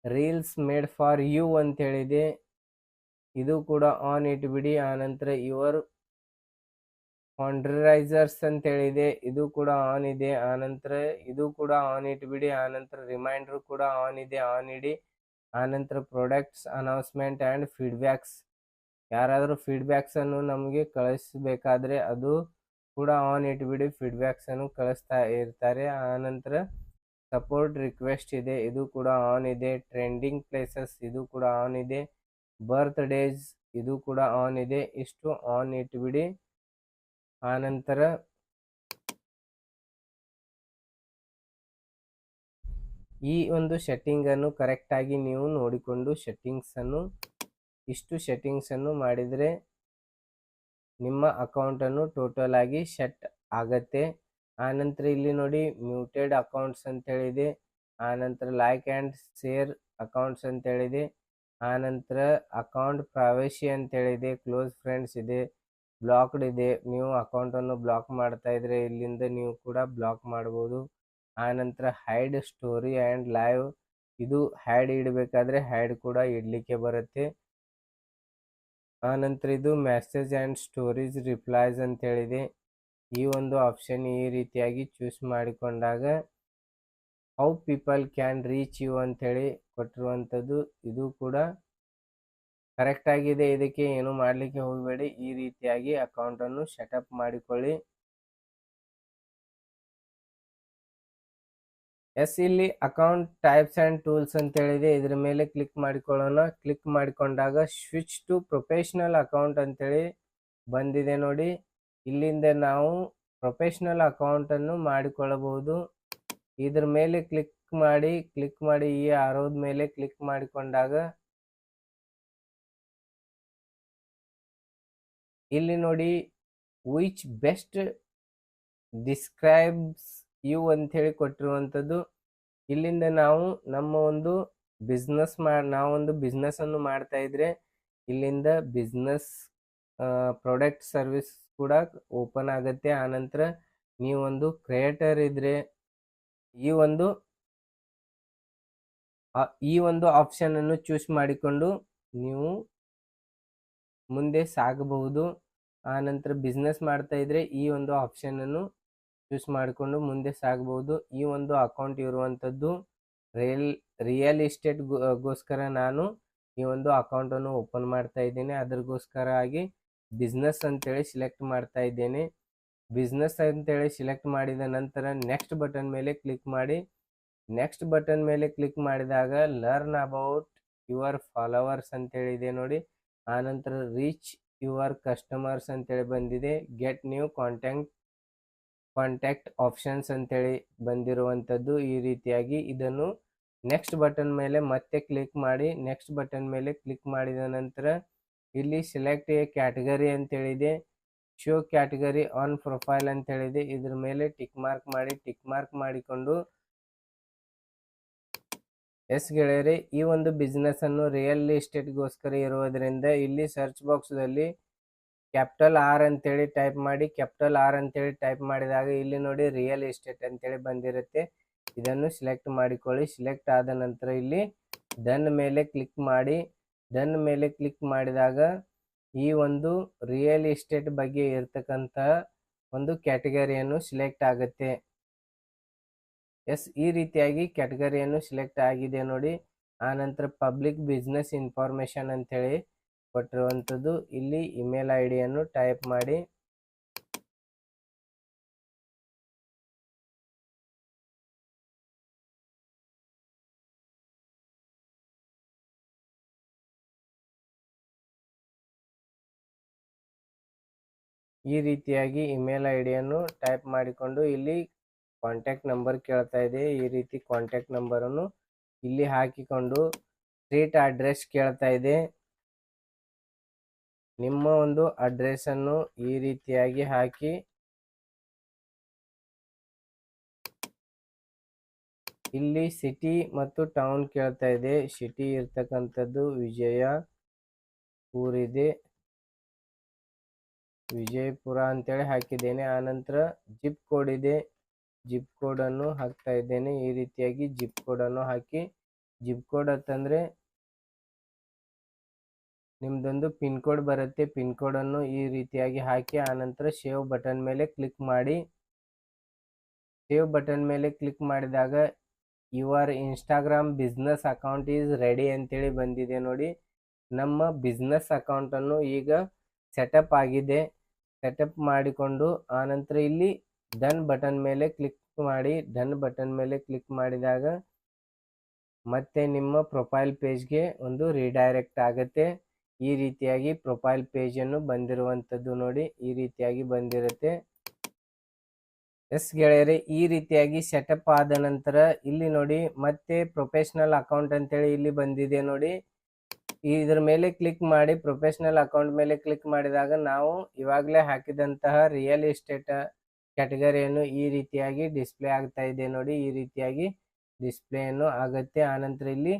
ರೀಲ್ಸ್ ಮೇಡ್ ಫಾರ್ ಯು ಅಂತೇಳಿದೆ, ಇದು ಕೂಡ ಆನ್ ಇಟ್ಬಿಡಿ. ಆನಂತರ ಯುವರ್ ಕಾಂಟ್ರೈಸರ್ಸ್ ಅಂತೇಳಿದೆ, ಇದು ಕೂಡ ಆನ್ ಇದೆ. ಆನಂತರ ಇದು ಕೂಡ ಆನ್ ಇಟ್ಬಿಡಿ. ಆನಂತರ ರಿಮೈಂಡರ್ ಕೂಡ ಆನ್ ಇದೆ, ಆನ್ ಇಡಿ. ಆನಂತರ ಪ್ರಾಡಕ್ಟ್ಸ್ ಅನೌನ್ಸ್ಮೆಂಟ್ ಆ್ಯಂಡ್ ಫೀಡ್ಬ್ಯಾಕ್ಸ್, ಯಾರಾದರೂ ಫೀಡ್ಬ್ಯಾಕ್ಸನ್ನು ನಮಗೆ ಕಳಿಸಬೇಕಾದ್ರೆ ಅದು ಕೂಡ ಆನ್ ಇಟ್ಬಿಡಿ, ಫೀಡ್ಬ್ಯಾಕ್ಸನ್ನು ಕಳಿಸ್ತಾ ಇರ್ತಾರೆ. ಆನಂತರ ಸಪೋರ್ಟ್ ರಿಕ್ವೆಸ್ಟ್ ಇದೆ, ಇದು ಕೂಡ ಆನ್ ಇದೆ. ಟ್ರೆಂಡಿಂಗ್ ಪ್ಲೇಸಸ್, ಇದು ಕೂಡ ಆನ್ ಇದೆ. ಬರ್ತ್ಡೇಸ್, ಇದು ಕೂಡ ಆನ್ ಇದೆ. ಇಷ್ಟು ಆನ್ ಇಟ್ಬಿಡಿ. ಆನಂತರ ಈ ಒಂದು ಸೆಟ್ಟಿಂಗನ್ನು ಕರೆಕ್ಟಾಗಿ ನೀವು ನೋಡಿಕೊಂಡು ಇಷ್ಟು ಸೆಟ್ಟಿಂಗ್ಸನ್ನು ಮಾಡಿದರೆ ನಿಮ್ಮ ಅಕೌಂಟನ್ನು ಟೋಟಲ್ ಆಗಿ ಸೆಟ್ ಆಗತ್ತೆ. ಆನಂತರ ಇಲ್ಲಿ ನೋಡಿ ಮ್ಯೂಟೆಡ್ ಅಕೌಂಟ್ಸ್ ಅಂತೇಳಿದೆ. ಆನಂತರ ಲೈಕ್ ಆ್ಯಂಡ್ ಶೇರ್ ಅಕೌಂಟ್ಸ್ ಅಂತೇಳಿದೆ. ಆನಂತರ ಅಕೌಂಟ್ ಪ್ರೈವಸಿ ಅಂತೇಳಿದೆ, ಕ್ಲೋಸ್ ಫ್ರೆಂಡ್ಸ್ ಇದೆ, ಬ್ಲಾಕ್ಡ್ ಇದೆ. ನೀವು ಅಕೌಂಟನ್ನು ಬ್ಲಾಕ್ ಮಾಡ್ತಾ ಇದ್ರೆ ಇಲ್ಲಿಂದ ನೀವು ಕೂಡ ಬ್ಲಾಕ್ ಮಾಡ್ಬೋದು. ಆನಂತರ ಹೈಡ್ ಸ್ಟೋರಿ ಆ್ಯಂಡ್ ಲೈವ್, ಇದು ಹ್ಯಾಡ್ ಇಡಬೇಕಾದ್ರೆ ಹ್ಯಾಡ್ ಕೂಡ ಇಡಲಿಕ್ಕೆ ಬರುತ್ತೆ. ಆನಂತರ ಇದು ಮೆಸೇಜ್ ಆ್ಯಂಡ್ ಸ್ಟೋರೀಸ್ ರಿಪ್ಲೈಸ್ ಅಂತೇಳಿದೆ. ಈ ಒಂದು ಆಪ್ಷನ್ ಈ ರೀತಿಯಾಗಿ ಚೂಸ್ ಮಾಡಿಕೊಂಡಾಗ how people can reach you ಅಂಥೇಳಿ ಕೊಟ್ಟಿರುವಂಥದ್ದು, ಇದು ಕೂಡ ಕರೆಕ್ಟ್ ಆಗಿದೆ. ಇದಕ್ಕೆ ಏನು ಮಾಡಲಿಕ್ಕೆ ಹೋಗಬೇಡಿ, ಈ ರೀತಿಯಾಗಿ ಅಕೌಂಟನ್ನು ಸೆಟಪ್ ಮಾಡಿಕೊಳ್ಳಿ. ಇಲ್ಲಿ ಅಕೌಂಟ್ ಟೈಪ್ಸ್ ಆ್ಯಂಡ್ ಟೂಲ್ಸ್ ಅಂತೇಳಿದೆ, ಇದ್ರ ಮೇಲೆ ಕ್ಲಿಕ್ ಮಾಡಿಕೊಳ್ಳೋಣ. ಕ್ಲಿಕ್ ಮಾಡಿಕೊಂಡಾಗ ಸ್ವಿಚ್ ಟು ಪ್ರೊಫೆಷ್ನಲ್ ಅಕೌಂಟ್ ಅಂತೇಳಿ ಬಂದಿದೆ ನೋಡಿ. ಇಲ್ಲಿಂದ ನಾವು ಪ್ರೊಫೆಷ್ನಲ್ ಅಕೌಂಟನ್ನು ಮಾಡಿಕೊಳ್ಳಬಹುದು. ಇದ್ರ ಮೇಲೆ ಕ್ಲಿಕ್ ಮಾಡಿ ಈ ಆರೋದ ಮೇಲೆ ಕ್ಲಿಕ್ ಮಾಡಿಕೊಂಡಾಗ ಇಲ್ಲಿ ನೋಡಿ ವಿಚ್ ಬೆಸ್ಟ್ ಡಿಸ್ಕ್ರೈಬ್ಸ್ ಯು ಅಂಥೇಳಿ ಕೊಟ್ಟಿರುವಂಥದ್ದು. ಇಲ್ಲಿಂದ ನಾವು ನಮ್ಮ ಒಂದು ನಾವೊಂದು ಬಿಸ್ನೆಸ್ಸನ್ನು ಮಾಡ್ತಾ ಇದ್ರೆ ಇಲ್ಲಿಂದ ಬಿಸ್ನೆಸ್ ಪ್ರಾಡಕ್ಟ್ ಸರ್ವಿಸ್ ಕೂಡ ಓಪನ್ ಆಗುತ್ತೆ. ಆನಂತರ ನೀವೊಂದು ಕ್ರಿಯೇಟರ್ ಇದ್ರೆ ಈ ಒಂದು ಆಪ್ಷನನ್ನು ಚೂಸ್ ಮಾಡಿಕೊಂಡು ನೀವು ಮುಂದೆ ಸಾಗಬಹುದು. ಆನಂತರ ಬಿಸ್ನೆಸ್ ಮಾಡ್ತಾ ಇದ್ರೆ ಈ ಒಂದು ಆಪ್ಷನನ್ನು ಚೂಸ್ ಮಾಡಿಕೊಂಡು ಮುಂದೆ ಸಾಗಬಹುದು. ಈ ಒಂದು ಅಕೌಂಟ್ ಇರುವಂಥದ್ದು ರಿಯಲ್ ಎಸ್ಟೇಟ್ಗೋಸ್ಕರ ನಾನು ಈ ಒಂದು ಅಕೌಂಟನ್ನು ಓಪನ್ ಮಾಡ್ತಾ ಇದ್ದೇನೆ. ಅದಕ್ಕೋಸ್ಕರ ಆಗಿ ಬಿಸ್ನೆಸ್ ಅಂತೇಳಿ ಸಿಲೆಕ್ಟ್ ಮಾಡ್ತಾ ಇದ್ದೇನೆ. ಬಿಸ್ನೆಸ್ ಅಂತೇಳಿ ಸಿಲೆಕ್ಟ್ ಮಾಡಿದ ನಂತರ ನೆಕ್ಸ್ಟ್ ಬಟನ್ ಮೇಲೆ ಕ್ಲಿಕ್ ಮಾಡಿ. ನೆಕ್ಸ್ಟ್ ಬಟನ್ ಮೇಲೆ ಕ್ಲಿಕ್ ಮಾಡಿದಾಗ ಲರ್ನ್ ಅಬೌಟ್ ಯುವರ್ ಫಾಲೋವರ್ಸ್ ಅಂತೇಳಿದೆ ನೋಡಿ. ಆನಂತರ ರೀಚ್ ಯುವರ್ ಕಸ್ಟಮರ್ಸ್ ಅಂತೇಳಿ ಬಂದಿದೆ. ಗೆಟ್ ನ್ಯೂ ಕಾಂಟ್ಯಾಕ್ಟ್ ಆಪ್ಷನ್ಸ್ ಅಂತೇಳಿ ಬಂದಿರುವಂಥದ್ದು. ಈ ರೀತಿಯಾಗಿ ಇದನ್ನು ನೆಕ್ಸ್ಟ್ ಬಟನ್ ಮೇಲೆ ಮತ್ತೆ ಕ್ಲಿಕ್ ಮಾಡಿ. ನೆಕ್ಸ್ಟ್ ಬಟನ್ ಮೇಲೆ ಕ್ಲಿಕ್ ಮಾಡಿದ ನಂತರ ಇಲ್ಲಿ ಸೆಲೆಕ್ಟ್ ಎ ಕ್ಯಾಟಗರಿ ಅಂತೇಳಿದೆ. ಶೋ ಕ್ಯಾಟಗರಿ ಆನ್ ಪ್ರೊಫೈಲ್ ಅಂತೇಳಿದೆ. ಇದ್ರ ಮೇಲೆ ಟಿಕ್ ಮಾರ್ಕ್ ಮಾಡಿಕೊಂಡು ಎಸ್ ಗೆಳೆಯರೆ, ಈ ಒಂದು ಬಿಸ್ನೆಸ್ ಅನ್ನು ರಿಯಲ್ ಎಸ್ಟೇಟ್ಗೋಸ್ಕರ ಇರುವುದರಿಂದ ಇಲ್ಲಿ ಸರ್ಚ್ ಬಾಕ್ಸ್ದಲ್ಲಿ ಕ್ಯಾಪಿಟಲ್ ಆರ್ ಅಂತೇಳಿ ಟೈಪ್ ಮಾಡಿ. ಕ್ಯಾಪಿಟಲ್ ಆರ್ ಅಂತೇಳಿ ಟೈಪ್ ಮಾಡಿದಾಗ ಇಲ್ಲಿ ನೋಡಿ ರಿಯಲ್ ಎಸ್ಟೇಟ್ ಅಂತೇಳಿ ಬಂದಿರುತ್ತೆ. ಇದನ್ನು ಸಿಲೆಕ್ಟ್ ಮಾಡಿಕೊಳ್ಳಿ. ಸಿಲೆಕ್ಟ್ ಆದ ನಂತರ ಇಲ್ಲಿ ಡನ್ ಮೇಲೆ ಕ್ಲಿಕ್ ಮಾಡಿ. ಡನ್ ಮೇಲೆ ಕ್ಲಿಕ್ ಮಾಡಿದಾಗ ಈ ಒಂದು ರಿಯಲ್ ಎಸ್ಟೇಟ್ ಬಗ್ಗೆ ಇರ್ತಕ್ಕಂಥ ಒಂದು ಕ್ಯಾಟಗರಿಯನ್ನು ಸಿಲೆಕ್ಟ್ ಆಗುತ್ತೆ. ಎಸ್, ಈ ರೀತಿಯಾಗಿ ಕ್ಯಾಟಗರಿಯನ್ನು ಸಿಲೆಕ್ಟ್ ಆಗಿದೆ ನೋಡಿ. ಆನಂತರ ಪಬ್ಲಿಕ್ ಬಿಸ್ನೆಸ್ ಇನ್ಫಾರ್ಮೇಷನ್ ಅಂತೇಳಿ ಕೊಟ್ಟಿರುವಂಥದ್ದು. ಇಲ್ಲಿ ಇಮೇಲ್ ಐ ಡಿಯನ್ನು ಟೈಪ್ ಮಾಡಿ. ಈ ರೀತಿಯಾಗಿ ಇಮೇಲ್ ಐ ಡಿಯನ್ನು ಟೈಪ್ ಮಾಡಿಕೊಂಡು ಇಲ್ಲಿ ಕಾಂಟ್ಯಾಕ್ಟ್ ನಂಬರ್ ಕೇಳ್ತಾ ಇದೆ. ಈ ರೀತಿ ಕಾಂಟ್ಯಾಕ್ಟ್ ನಂಬರನ್ನು ಇಲ್ಲಿ ಹಾಕಿಕೊಂಡು ಸ್ಟ್ರೀಟ್ ಅಡ್ರೆಸ್ ಕೇಳ್ತಾ ಇದೆ. ನಿಮ್ಮ ಒಂದು ಅಡ್ರೆಸ್ಸನ್ನು ಈ ರೀತಿಯಾಗಿ ಹಾಕಿ ಇಲ್ಲಿ ಸಿಟಿ ಮತ್ತು ಟೌನ್ ಕೇಳ್ತಾ ಇದೆ. ಸಿಟಿ ಇರ್ತಕ್ಕಂಥದ್ದು ವಿಜಯಪುರ ಇದೆ, ವಿಜಯಪುರ ಅಂತೇಳಿ ಹಾಕಿದ್ದೇನೆ. ಆನಂತರ ಜಿಪ್ ಕೋಡ್ ಇದೆ, ಜಿಪ್ ಕೋಡನ್ನು ಹಾಕ್ತಾ ಇದ್ದೇನೆ. ಈ ರೀತಿಯಾಗಿ ಜಿಪ್ ಕೋಡನ್ನು ಹಾಕಿ, ಜಿಪ್ ಕೋಡ್ ಅಂತಂದರೆ ನಿಮ್ದೊಂದು ಪಿನ್ ಕೋಡ್ ಬರುತ್ತೆ. ಪಿನ್ ಕೋಡನ್ನು ಈ ರೀತಿಯಾಗಿ ಹಾಕಿ ಆನಂತರ ಸೇವ್ ಬಟನ್ ಮೇಲೆ ಕ್ಲಿಕ್ ಮಾಡಿ. ಸೇವ್ ಬಟನ್ ಮೇಲೆ ಕ್ಲಿಕ್ ಮಾಡಿದಾಗ your Instagram business account is ready ಅಂತೇಳಿ ಬಂದಿದೆ ನೋಡಿ. ನಮ್ಮ ಬಿಸ್ನೆಸ್ ಅಕೌಂಟನ್ನು ಈಗ ಸೆಟಪ್ ಆಗಿದೆ. ಸೆಟಪ್ ಮಾಡಿಕೊಂಡು ಆನಂತರ ಇಲ್ಲಿ ಡನ್ ಬಟನ್ ಮೇಲೆ ಕ್ಲಿಕ್ ಮಾಡಿ. ಡನ್ ಬಟನ್ ಮೇಲೆ ಕ್ಲಿಕ್ ಮಾಡಿದಾಗ ಮತ್ತೆ ನಿಮ್ಮ ಪ್ರೊಫೈಲ್ ಪೇಜ್ಗೆ ಒಂದು ರೀಡೈರೆಕ್ಟ್ ಆಗುತ್ತೆ. ಈ ರೀತಿಯಾಗಿ ಪ್ರೊಫೈಲ್ ಪೇಜನ್ನು ಬಂದಿರುವಂಥದ್ದು ನೋಡಿ. ಈ ರೀತಿಯಾಗಿ ಬಂದಿರುತ್ತೆ. ಎಸ್ ಗೆಳೆಯರೆ, ಈ ರೀತಿಯಾಗಿ ಸೆಟಪ್ ಆದ ನಂತರ ಇಲ್ಲಿ ನೋಡಿ ಮತ್ತೆ ಪ್ರೊಫೆಷನಲ್ ಅಕೌಂಟ್ ಅಂತೇಳಿ ಇಲ್ಲಿ ಬಂದಿದೆ ನೋಡಿ. ಇದ್ರ ಮೇಲೆ ಕ್ಲಿಕ್ ಮಾಡಿ. ಪ್ರೊಫೆಷನಲ್ ಅಕೌಂಟ್ ಮೇಲೆ ಕ್ಲಿಕ್ ಮಾಡಿದಾಗ ನಾವು ಇವಾಗಲೇ ಹಾಕಿದಂತಹ ರಿಯಲ್ ಎಸ್ಟೇಟ್ ಕ್ಯಾಟಗರಿಯನ್ನು ಈ ರೀತಿಯಾಗಿ ಡಿಸ್ಪ್ಲೇ ಆಗ್ತಾ ಇದೆ ನೋಡಿ. ಈ ರೀತಿಯಾಗಿ ಡಿಸ್ಪ್ಲೇಯನ್ನು ಆಗುತ್ತೆ. ಆನಂತರ ಇಲ್ಲಿ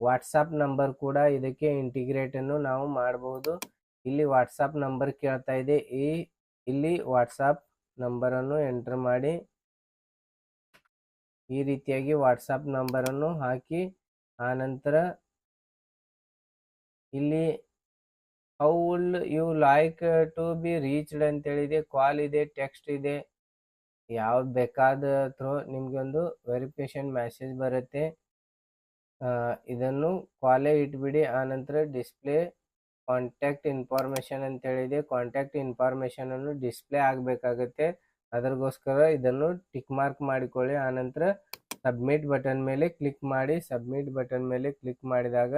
ವಾಟ್ಸಪ್ ನಂಬರ್ ಕೂಡ ಇದಕ್ಕೆ ಇಂಟಿಗ್ರೇಟನ್ನು ನಾವು ಮಾಡಬಹುದು. ಇಲ್ಲಿ ವಾಟ್ಸಪ್ ನಂಬರ್ ಕೇಳ್ತಾ ಇದೆ. ಇಲ್ಲಿ ವಾಟ್ಸಪ್ ನಂಬರನ್ನು ಎಂಟರ್ ಮಾಡಿ. ಈ ರೀತಿಯಾಗಿ ವಾಟ್ಸಪ್ ನಂಬರನ್ನು ಹಾಕಿ ಆನಂತರ ಇಲ್ಲಿ how would you like to be reached ಅಂತೇಳಿದೆ. ಕಾಲ್ ಇದೆ, ಟೆಕ್ಸ್ಟ್ ಇದೆ, ಯಾವ್ದು ಬೇಕಾದ ಥ್ರೂ ನಿಮಗೆ ಒಂದು ವೆರಿಫಿಕೇಶನ್ ಮೆಸೇಜ್ ಬರುತ್ತೆ. ಇದನ್ನು ಕಾಲೇ ಇಟ್ಬಿಡಿ. ಆನಂತರ ಡಿಸ್ಪ್ಲೇ ಕಾಂಟ್ಯಾಕ್ಟ್ ಇನ್ಫಾರ್ಮೇಷನ್ ಅಂತೇಳಿದೆ. ಕಾಂಟ್ಯಾಕ್ಟ್ ಇನ್ಫಾರ್ಮೇಷನನ್ನು ಡಿಸ್ಪ್ಲೇ ಆಗಬೇಕಾಗತ್ತೆ. ಅದಕ್ಕೋಸ್ಕರ ಇದನ್ನು ಟಿಕ್ ಮಾರ್ಕ್ ಮಾಡಿಕೊಳ್ಳಿ. ಆನಂತರ ಸಬ್ಮಿಟ್ ಬಟನ್ ಮೇಲೆ ಕ್ಲಿಕ್ ಮಾಡಿ. ಸಬ್ಮಿಟ್ ಬಟನ್ ಮೇಲೆ ಕ್ಲಿಕ್ ಮಾಡಿದಾಗ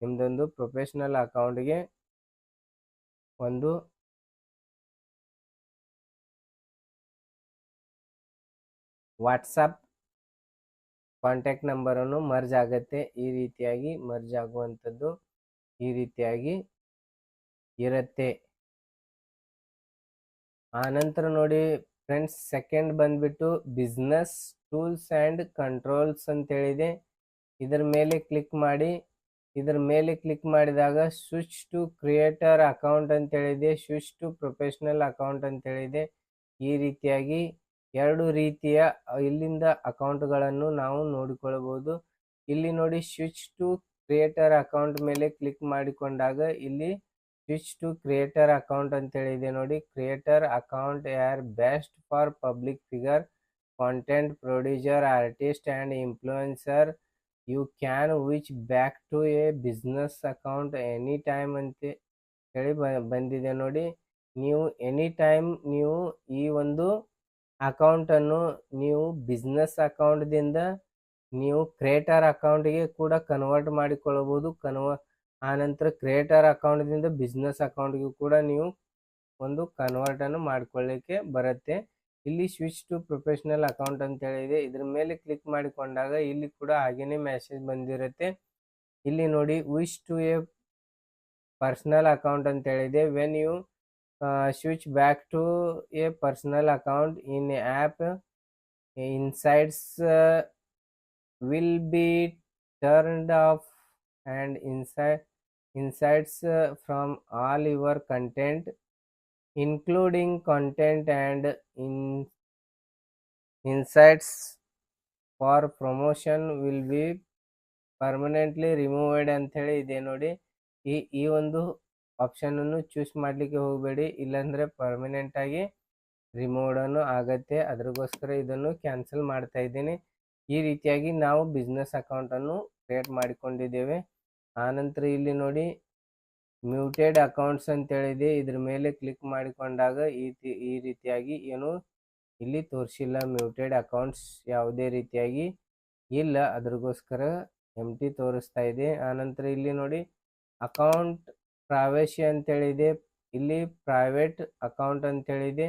ನಿಮ್ಮದೊಂದು ಪ್ರೊಫೆಷನಲ್ ಅಕೌಂಟ್ಗೆ ಒಂದು ವಾಟ್ಸಪ್ ಕಾಂಟ್ಯಾಕ್ಟ್ ನಂಬರನ್ನು ಮರ್ಜ್ ಆಗುತ್ತೆ. ಈ ರೀತಿಯಾಗಿ ಮರ್ಜ್ ಆಗುವಂಥದ್ದು ಈ ರೀತಿಯಾಗಿ ಇರುತ್ತೆ. ಆನಂತರ ನೋಡಿ ಫ್ರೆಂಡ್ಸ್, ಸೆಕೆಂಡ್ ಬಂದ್ಬಿಟ್ಟು ಬಿಸ್ನೆಸ್ ಟೂಲ್ಸ್ ಆ್ಯಂಡ್ ಕಂಟ್ರೋಲ್ಸ್ ಅಂತೇಳಿದೆ. ಇದರ ಮೇಲೆ ಕ್ಲಿಕ್ ಮಾಡಿ. ಇದರ ಮೇಲೆ ಕ್ಲಿಕ್ ಮಾಡಿದಾಗ ಸ್ವಿಚ್ ಟು ಕ್ರಿಯೇಟರ್ ಅಕೌಂಟ್ ಅಂತೇಳಿದೆ, ಸ್ವಿಚ್ ಟು ಪ್ರೊಫೆಷನಲ್ ಅಕೌಂಟ್ ಅಂತೇಳಿದೆ. ಈ ರೀತಿಯಾಗಿ ಎರಡು ರೀತಿಯ ಇಲ್ಲಿಂದ ಅಕೌಂಟ್ಗಳನ್ನು ನಾವು ನೋಡಿಕೊಳ್ಳಬಹುದು. ಇಲ್ಲಿ ನೋಡಿ ಸ್ವಿಚ್ ಟು ಕ್ರಿಯೇಟರ್ ಅಕೌಂಟ್ ಮೇಲೆ ಕ್ಲಿಕ್ ಮಾಡಿಕೊಂಡಾಗ ಇಲ್ಲಿ ಸ್ವಿಚ್ ಟು ಕ್ರಿಯೇಟರ್ ಅಕೌಂಟ್ ಅಂತೇಳಿದೆ ನೋಡಿ. Creator account are best for public figure, content producer, artist and influencer. You can switch back to a business account any time ಅಂತ ಹೇಳಿ ಬಂದಿದೆ ನೋಡಿ. ನೀವು ಎನಿ ಟೈಮ್ ನೀವು ಈ ಒಂದು ಅಕೌಂಟನ್ನು ನೀವು ಬಿಸ್ನೆಸ್ ಅಕೌಂಟ್ದಿಂದ ನೀವು ಕ್ರಿಯೇಟರ್ ಅಕೌಂಟ್ಗೆ ಕೂಡ ಕನ್ವರ್ಟ್ ಮಾಡಿಕೊಳ್ಳಬಹುದು. ಆನಂತರ ಕ್ರಿಯೇಟರ್ ಅಕೌಂಟ್ದಿಂದ ಬಿಸ್ನೆಸ್ ಅಕೌಂಟ್ಗೂ ಕೂಡ ನೀವು ಒಂದು ಕನ್ವರ್ಟನ್ನು ಮಾಡಿಕೊಳ್ಳಿಕ್ಕೆ ಬರುತ್ತೆ. ಇಲ್ಲಿ ಸ್ವಿಚ್ ಟು ಪ್ರೊಫೆಷನಲ್ ಅಕೌಂಟ್ ಅಂತ ಹೇಳಿದೆ. ಇದ್ರ ಮೇಲೆ ಕ್ಲಿಕ್ ಮಾಡಿಕೊಂಡಾಗ ಇಲ್ಲಿ ಕೂಡ ಹಾಗೇನೆ ಮೆಸೇಜ್ ಬಂದಿರುತ್ತೆ. ಇಲ್ಲಿ ನೋಡಿ switch to a personal account ಅಂತ ಹೇಳಿದೆ. When you switch back to a personal account in app, insights will be turned off and insights from all your content including content and insights for promotion will be permanently removed ಅಂತ ಹೇಳಿ ಇದೆ ನೋಡಿ. ಈ ಒಂದು option ಅನ್ನು choose ಮಾಡ್ಲಿಕ್ಕೆ ಹೋಗಬೇಡಿ, ಇಲ್ಲಾಂದ್ರೆ ಪರ್ಮನೆಂಟ್ ಆಗಿ ರಿಮೂವ್ಡ್ ಅನ್ನು ಆಗತ್ತೆ. ಅದ್ರಗೋಸ್ಕರ ಇದನ್ನು ಕ್ಯಾನ್ಸಲ್ ಮಾಡ್ತಾ ಇದ್ದೀನಿ. ಈ ರೀತಿಯಾಗಿ ನಾವು ಬಿಸ್ನೆಸ್ ಅಕೌಂಟ್ ಅನ್ನು ಕ್ರಿಯೇಟ್ ಮಾಡಿಕೊಂಡಿದ್ದೇವೆ. ಆನಂತರ ಇಲ್ಲಿ ನೋಡಿ ಮ್ಯೂಟೆಡ್ ಅಕೌಂಟ್ಸ್ ಅಂತ ಹೇಳಿದೆ, ಇದ್ರ ಮೇಲೆ ಕ್ಲಿಕ್ ಮಾಡಿಕೊಂಡಾಗ ಈ ರೀತಿಯಾಗಿ ಏನು ಇಲ್ಲಿ ತೋರಿಸಿಲ್ಲ, ಮ್ಯೂಟೆಡ್ ಅಕೌಂಟ್ಸ್ ಯಾವುದೇ ರೀತಿಯಾಗಿ ಇಲ್ಲ, ಅದ್ರಗೋಸ್ಕರ ಎಂಟಿ ತೋರಿಸ್ತಾ ಇದೆ. ಆನಂತರ ಇಲ್ಲಿ ನೋಡಿ ಅಕೌಂಟ್ ಪ್ರೈವಸಿ ಅಂತೇಳಿದೆ, ಇಲ್ಲಿ ಪ್ರೈವೇಟ್ ಅಕೌಂಟ್ ಅಂತೇಳಿದೆ.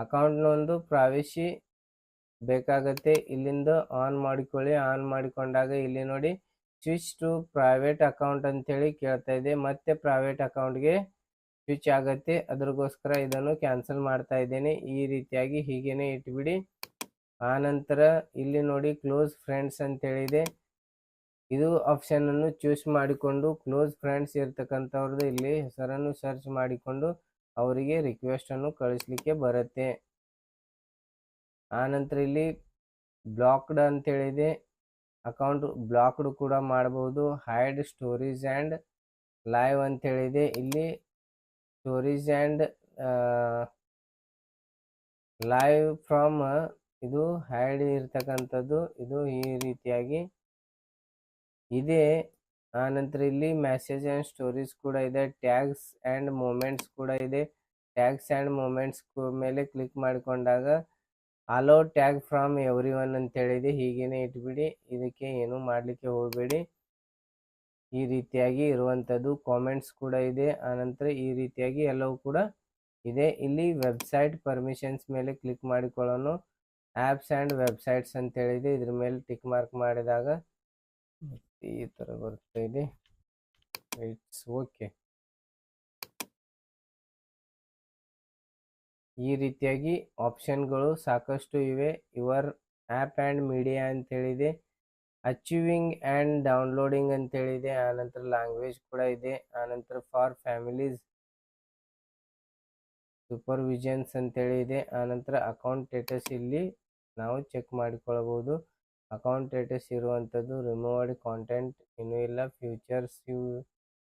ಅಕೌಂಟ್ನ ಒಂದು ಪ್ರೈವಸಿ ಬೇಕಾಗತ್ತೆ, ಇಲ್ಲಿಂದ ಆನ್ ಮಾಡಿಕೊಳ್ಳಿ. ಆನ್ ಮಾಡಿಕೊಂಡಾಗ ಇಲ್ಲಿ ನೋಡಿ ಸ್ವಿಚ್ ಟು ಪ್ರೈವೇಟ್ ಅಕೌಂಟ್ ಅಂತೇಳಿ ಕೇಳ್ತಾ ಇದೆ, ಮತ್ತೆ ಪ್ರೈವೇಟ್ ಅಕೌಂಟ್ಗೆ ಸ್ವಿಚ್ ಆಗತ್ತೆ. ಅದ್ರಗೋಸ್ಕರ ಇದನ್ನು ಕ್ಯಾನ್ಸಲ್ ಮಾಡ್ತಾ ಇದ್ದೇನೆ. ಈ ರೀತಿಯಾಗಿ ಹೀಗೇನೆ ಇಟ್ಬಿಡಿ. ಆನಂತರ ಇಲ್ಲಿ ನೋಡಿ ಕ್ಲೋಸ್ ಫ್ರೆಂಡ್ಸ್ ಅಂತೇಳಿದೆ, ಇದು ಆಪ್ಷನ್ ಅನ್ನು ಚೂಸ್ ಮಾಡಿಕೊಂಡು ಕ್ಲೋಸ್ ಫ್ರೆಂಡ್ಸ್ ಇರ್ತಕ್ಕಂಥವ್ರದ್ದು ಇಲ್ಲಿ ಹೆಸರನ್ನು ಸರ್ಚ್ ಮಾಡಿಕೊಂಡು ಅವರಿಗೆ ರಿಕ್ವೆಸ್ಟ್ ಅನ್ನು ಕಳಿಸ್ಲಿಕ್ಕೆ ಬರುತ್ತೆ. ಆನಂತರ ಇಲ್ಲಿ ಬ್ಲಾಕ್ಡ್ ಅಂತೇಳಿದೆ, ಅಕೌಂಟ್ ಬ್ಲಾಕ್ಡ್ ಕೂಡ ಮಾಡಬಹುದು. ಹೈಡ್ ಸ್ಟೋರೀಸ್ ಆ್ಯಂಡ್ ಲೈವ್ ಅಂತೇಳಿದೆ, ಇಲ್ಲಿ ಸ್ಟೋರೀಸ್ ಆ್ಯಂಡ್ ಲೈವ್ ಫ್ರಮ್ ಇದು ಹೈಡ್ ಇರ್ತಕ್ಕಂಥದ್ದು, ಇದು ಈ ರೀತಿಯಾಗಿ ಇದೆ. ಆನಂತರ ಇಲ್ಲಿ ಮೆಸೇಜ್ ಆ್ಯಂಡ್ ಸ್ಟೋರೀಸ್ ಕೂಡ ಇದೆ, ಟ್ಯಾಗ್ಸ್ ಆ್ಯಂಡ್ ಮೂಮೆಂಟ್ಸ್ ಕೂಡ ಇದೆ. ಟ್ಯಾಗ್ಸ್ ಆ್ಯಂಡ್ ಮೂಮೆಂಟ್ಸ್ ಮೇಲೆ ಕ್ಲಿಕ್ ಮಾಡಿಕೊಂಡಾಗ allow tag from everyone ಅಂತೇಳಿದೆ, ಹೀಗೇನೆ ಇಟ್ಬಿಡಿ, ಇದಕ್ಕೆ ಏನು ಮಾಡಲಿಕ್ಕೆ ಹೋಗಬೇಡಿ. ಈ ರೀತಿಯಾಗಿ ಇರುವಂಥದ್ದು ಕಾಮೆಂಟ್ಸ್ ಕೂಡ ಇದೆ. ಆನಂತರ ಈ ರೀತಿಯಾಗಿ ಎಲ್ಲವೂ ಕೂಡ ಇದೆ. ಇಲ್ಲಿ ವೆಬ್ಸೈಟ್ ಪರ್ಮಿಷನ್ಸ್ ಮೇಲೆ ಕ್ಲಿಕ್ ಮಾಡಿಕೊಳ್ಳೋಣ. ಆ್ಯಪ್ಸ್ ಆ್ಯಂಡ್ ವೆಬ್ಸೈಟ್ಸ್ ಅಂತೇಳಿದೆ, ಇದ್ರ ಮೇಲೆ ಟಿಕ್ ಮಾರ್ಕ್ ಮಾಡಿದಾಗ ಈ ಥರ ಬರ್ತಾ ಇದೆ. It's okay. ಈ ರೀತಿಯಾಗಿ ಆಪ್ಷನ್ಗಳು ಸಾಕಷ್ಟು ಇವೆ. ಯುವರ್ ಆ್ಯಪ್ ಆ್ಯಂಡ್ ಮೀಡಿಯಾ ಅಂತೇಳಿದೆ, ಅಚೀವಿಂಗ್ ಆ್ಯಂಡ್ ಡೌನ್ಲೋಡಿಂಗ್ ಅಂತೇಳಿದೆ. ಆನಂತರ ಲ್ಯಾಂಗ್ವೇಜ್ ಕೂಡ ಇದೆ. ಆನಂತರ ಫಾರ್ ಫ್ಯಾಮಿಲೀಸ್ ಸೂಪರ್ವಿಷನ್ಸ್ ಅಂತೇಳಿ ಇದೆ. ಆನಂತರ ಅಕೌಂಟ್ ಸ್ಟೇಟಸ್ ಇಲ್ಲಿ ನಾವು ಚೆಕ್ ಮಾಡಿಕೊಳ್ಳಬಹುದು. ಅಕೌಂಟ್ ಸ್ಟೇಟಸ್ ಇರುವಂಥದ್ದು ರಿಮೂವ್ಡ್ ಕಾಂಟೆಂಟ್ ಇನ್ನೂ ಇಲ್ಲ, ಫ್ಯೂಚರ್ಸ್ ಯು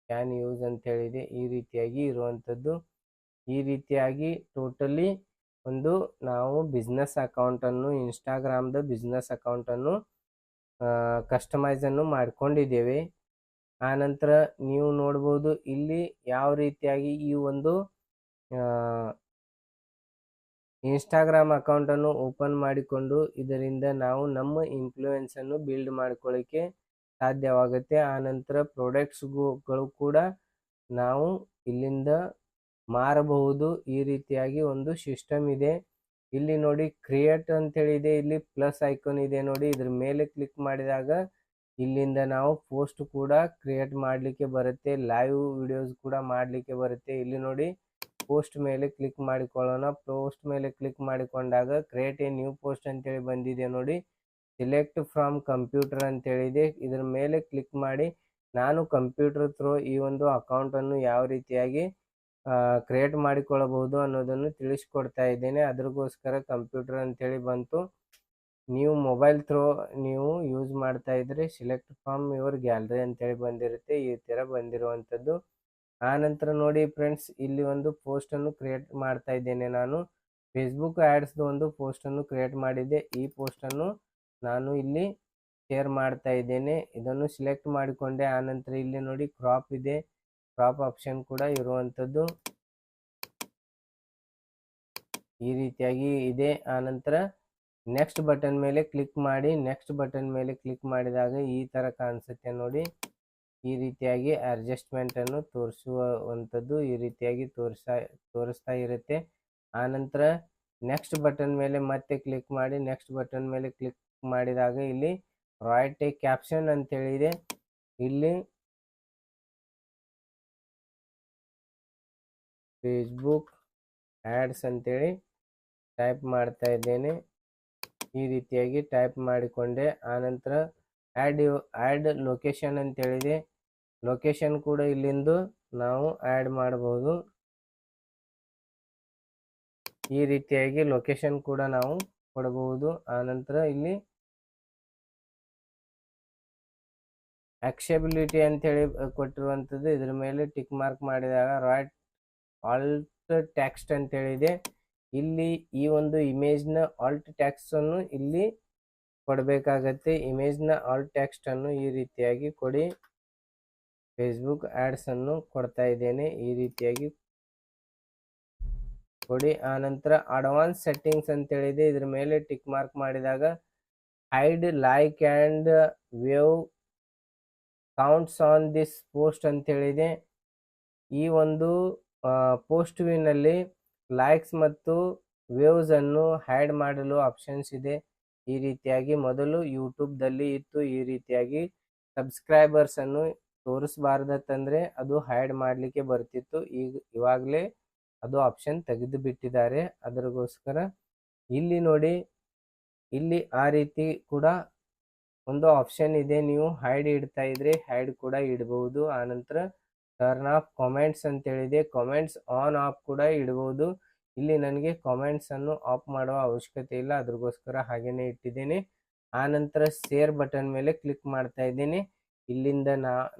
ಕ್ಯಾನ್ ಯೂಸ್ ಅಂತೇಳಿದೆ. ಈ ರೀತಿಯಾಗಿ ಇರುವಂಥದ್ದು. ಈ ರೀತಿಯಾಗಿ ಟೋಟಲಿ ಒಂದು ನಾವು ಬಿಸ್ನೆಸ್ ಅಕೌಂಟನ್ನು, ಇನ್ಸ್ಟಾಗ್ರಾಮ್ದ ಬಿಸ್ನೆಸ್ ಅಕೌಂಟನ್ನು ಕಸ್ಟಮೈಸನ್ನು ಮಾಡ್ಕೊಂಡಿದ್ದೇವೆ. ಆನಂತರ ನೀವು ನೋಡ್ಬೋದು ಇಲ್ಲಿ ಯಾವ ರೀತಿಯಾಗಿ ಈ ಒಂದು ಇನ್ಸ್ಟಾಗ್ರಾಮ್ ಅಕೌಂಟನ್ನು ಓಪನ್ ಮಾಡಿಕೊಂಡು ಇದರಿಂದ ನಾವು ನಮ್ಮ ಇನ್ಫ್ಲೂಯೆನ್ಸನ್ನು ಬಿಲ್ಡ್ ಮಾಡ್ಕೊಳ್ಳಿಕ್ಕೆ ಸಾಧ್ಯವಾಗುತ್ತೆ. ಆನಂತರ ಪ್ರಾಡಕ್ಟ್ಸ್ಗಳು ಕೂಡ ನಾವು ಇಲ್ಲಿಂದ ಮಾರಬಹುದು. ಈ ರೀತಿಯಾಗಿ ಒಂದು ಸಿಸ್ಟಮ್ ಇದೆ. ಇಲ್ಲಿ ನೋಡಿ ಕ್ರಿಯೇಟ್ ಅಂತೇಳಿದೆ, ಇಲ್ಲಿ ಪ್ಲಸ್ ಐಕಾನ್ ಇದೆ ನೋಡಿ, ಇದ್ರ ಮೇಲೆ ಕ್ಲಿಕ್ ಮಾಡಿದಾಗ ಇಲ್ಲಿಂದ ನಾವು ಪೋಸ್ಟ್ ಕೂಡ ಕ್ರಿಯೇಟ್ ಮಾಡಲಿಕ್ಕೆ ಬರುತ್ತೆ, ಲೈವ್ ವಿಡಿಯೋಸ್ ಕೂಡ ಮಾಡಲಿಕ್ಕೆ ಬರುತ್ತೆ. ಇಲ್ಲಿ ನೋಡಿ ಪೋಸ್ಟ್ ಮೇಲೆ ಕ್ಲಿಕ್ ಮಾಡಿಕೊಳ್ಳೋಣ. ಪೋಸ್ಟ್ ಮೇಲೆ ಕ್ಲಿಕ್ ಮಾಡಿಕೊಂಡಾಗ ಕ್ರಿಯೇಟ್ ಎ ನ್ಯೂ ಪೋಸ್ಟ್ ಅಂತೇಳಿ ಬಂದಿದೆ ನೋಡಿ. ಸಿಲೆಕ್ಟ್ ಫ್ರಮ್ ಕಂಪ್ಯೂಟರ್ ಅಂತೇಳಿದೆ, ಇದ್ರ ಮೇಲೆ ಕ್ಲಿಕ್ ಮಾಡಿ ನಾನು ಕಂಪ್ಯೂಟರ್ ಥ್ರೂ ಈ ಒಂದು ಅಕೌಂಟನ್ನು ಯಾವ ರೀತಿಯಾಗಿ ಕ್ರಿಯೇಟ್ ಮಾಡಿಕೊಳ್ಳಬಹುದು ಅನ್ನೋದನ್ನು ತಿಳಿಸ್ಕೊಡ್ತಾ ಇದ್ದೇನೆ. ಅದ್ರಗೋಸ್ಕರ ಕಂಪ್ಯೂಟರ್ ಅಂತೇಳಿ ಬಂತು. ನೀವು ಮೊಬೈಲ್ ಥ್ರೂ ನೀವು ಯೂಸ್ ಮಾಡ್ತಾ ಇದ್ರೆ ಸಿಲೆಕ್ಟ್ ಫ್ರಮ್ ಯುವರ್ ಗ್ಯಾಲರಿ ಅಂತೇಳಿ ಬಂದಿರುತ್ತೆ, ಈ ಥರ ಬಂದಿರುವಂಥದ್ದು. ಆನಂತರ ನೋಡಿ ಫ್ರೆಂಡ್ಸ್, ಇಲ್ಲಿ ಒಂದು ಪೋಸ್ಟನ್ನು ಕ್ರಿಯೇಟ್ ಮಾಡ್ತಾ ಇದ್ದೇನೆ ನಾನು. ಫೇಸ್ಬುಕ್ ಆ್ಯಡ್ಸ್ದು ಒಂದು ಪೋಸ್ಟನ್ನು ಕ್ರಿಯೇಟ್ ಮಾಡಿದ್ದೆ. ಈ ಪೋಸ್ಟನ್ನು ನಾನು ಇಲ್ಲಿ ಶೇರ್ ಮಾಡ್ತಾ ಇದ್ದೇನೆ. ಇದನ್ನು ಸಿಲೆಕ್ಟ್ ಮಾಡಿಕೊಂಡೆ. ಆನಂತರ ಇಲ್ಲಿ ನೋಡಿ ಕ್ರಾಪ್ ಇದೆ, ಕ್ರಾಪ್ ಆಪ್ಷನ್ ಕೂಡ ಇರುವಂಥದ್ದು ಈ ರೀತಿಯಾಗಿ ಇದೆ. ಆನಂತರ ನೆಕ್ಸ್ಟ್ ಬಟನ್ ಮೇಲೆ ಕ್ಲಿಕ್ ಮಾಡಿ. ನೆಕ್ಸ್ಟ್ ಬಟನ್ ಮೇಲೆ ಕ್ಲಿಕ್ ಮಾಡಿದಾಗ ಈ ಥರ ಕಾಣಿಸುತ್ತೆ ನೋಡಿ. ಈ ರೀತಿಯಾಗಿ ಅಡ್ಜಸ್ಟ್ಮೆಂಟನ್ನು ತೋರಿಸುವಂಥದ್ದು ಈ ರೀತಿಯಾಗಿ ತೋರಿಸ್ತಾ ಇರುತ್ತೆ. ಆನಂತರ ನೆಕ್ಸ್ಟ್ ಬಟನ್ ಮೇಲೆ ಮತ್ತೆ ಕ್ಲಿಕ್ ಮಾಡಿ. ನೆಕ್ಸ್ಟ್ ಬಟನ್ ಮೇಲೆ ಕ್ಲಿಕ್ ಮಾಡಿದಾಗ ಇಲ್ಲಿ ರೈಟ್ ಎ ಕ್ಯಾಪ್ಷನ್ ಅಂತೇಳಿದೆ. ಇಲ್ಲಿ ಫೇಸ್ಬುಕ್ ಆ್ಯಡ್ಸ್ ಅಂತೇಳಿ ಟೈಪ್ ಮಾಡ್ತಾ ಇದ್ದೇನೆ. ಈ ರೀತಿಯಾಗಿ ಟೈಪ್ ಮಾಡಿಕೊಂಡೆ. ಆನಂತರ ಆ್ಯಡ್ ಲೊಕೇಶನ್ ಅಂತೇಳಿದೆ. ಲೊಕೇಶನ್ ಕೂಡ ಇಲ್ಲಿಂದು ನಾವು ಆ್ಯಡ್ ಮಾಡಬಹುದು. ಈ ರೀತಿಯಾಗಿ ಲೊಕೇಶನ್ ಕೂಡ ನಾವು ಕೊಡಬಹುದು. ಆನಂತರ ಇಲ್ಲಿ ಆಕ್ಸೆಬಿಲಿಟಿ ಅಂತೇಳಿ ಕೊಟ್ಟಿರುವಂಥದ್ದು, ಇದ್ರ ಮೇಲೆ ಟಿಕ್ ಮಾರ್ಕ್ ಮಾಡಿದಾಗ ರೈಟ್ ಆಲ್ಟ್ ಟೆಕ್ಸ್ಟ್ ಅಂತೇಳಿದೆ. ಇಲ್ಲಿ ಈ ಒಂದು ಇಮೇಜ್ನ ಆಲ್ಟ್ ಟೆಕ್ಸ್ಟ್ ಅನ್ನು ಇಲ್ಲಿ ಕೊಡಬೇಕಾಗತ್ತೆ. ಇಮೇಜ್ನ ಆಲ್ಟ್ ಟೆಕ್ಸ್ಟ್ ಅನ್ನು ಈ ರೀತಿಯಾಗಿ ಕೊಡಿ. ಫೇಸ್ಬುಕ್ ಆಡ್ಸ್ ಅನ್ನು ಕೊಡ್ತಾ ಇದ್ದೇನೆ, ಈ ರೀತಿಯಾಗಿ ಕೊಡಿ. ಆನಂತರ ಅಡ್ವಾನ್ಸ್ ಸೆಟ್ಟಿಂಗ್ಸ್ ಅಂತೇಳಿದೆ, ಇದ್ರ ಮೇಲೆ ಟಿಕ್ ಮಾರ್ಕ್ ಮಾಡಿದಾಗ hide like and wave counts on this post ಅಂತೇಳಿದೆ. ಈ ಒಂದು ಪೋಸ್ಟ್ವಿನಲ್ಲಿ ಲೈಕ್ಸ್ ಮತ್ತು ವೇವ್ಸ್ ಅನ್ನು ಹೈಡ್ ಮಾಡಲು ಆಪ್ಷನ್ಸ್ ಇದೆ. ಈ ರೀತಿಯಾಗಿ ಮೊದಲು ಯೂಟ್ಯೂಬ್ದಲ್ಲಿ ಇತ್ತು, ಈ ರೀತಿಯಾಗಿ ಸಬ್ಸ್ಕ್ರೈಬರ್ಸ್ ಅನ್ನು ತೋರಿಸಬಾರ್ದತ್ತಂದ್ರೆ ಅದು ಹೈಡ್ ಮಾಡಲಿಕ್ಕೆ ಬರ್ತಿತ್ತು. ಇವಾಗಲೇ ಅದು ಆಪ್ಷನ್ ತೆಗೆದು ಬಿಟ್ಟಿದ್ದಾರೆ. ಅದಕ್ಕೋಸ್ಕರ ಇಲ್ಲಿ ನೋಡಿ, ಇಲ್ಲಿ ಆ ರೀತಿ ಕೂಡ ಒಂದು ಆಪ್ಷನ್ ಇದೆ. ನೀವು ಹೈಡ್ ಇಡ್ತಾ ಇದ್ರೆ ಹೈಡ್ ಕೂಡ ಇಡಬಹುದು. ಆನಂತರ ಟರ್ನ್ ಆಫ್ ಕಾಮೆಂಟ್ಸ್ ಅಂತೇಳಿದೆ, ಕಾಮೆಂಟ್ಸ್ ಆನ್ ಆಫ್ ಕೂಡ ಇಡಬಹುದು. ಇಲ್ಲಿ ನನಗೆ ಕಾಮೆಂಟ್ಸ್ ಅನ್ನು ಆಫ್ ಮಾಡುವ ಅವಶ್ಯಕತೆ ಇಲ್ಲ, ಅದ್ರಗೋಸ್ಕರ ಹಾಗೇನೆ ಇಟ್ಟಿದ್ದೇನೆ. ಆನಂತರ ಶೇರ್ ಬಟನ್ ಮೇಲೆ ಕ್ಲಿಕ್ ಮಾಡ್ತಾ ಇದ್ದೇನೆ. ಇಲ್ಲಿಂದ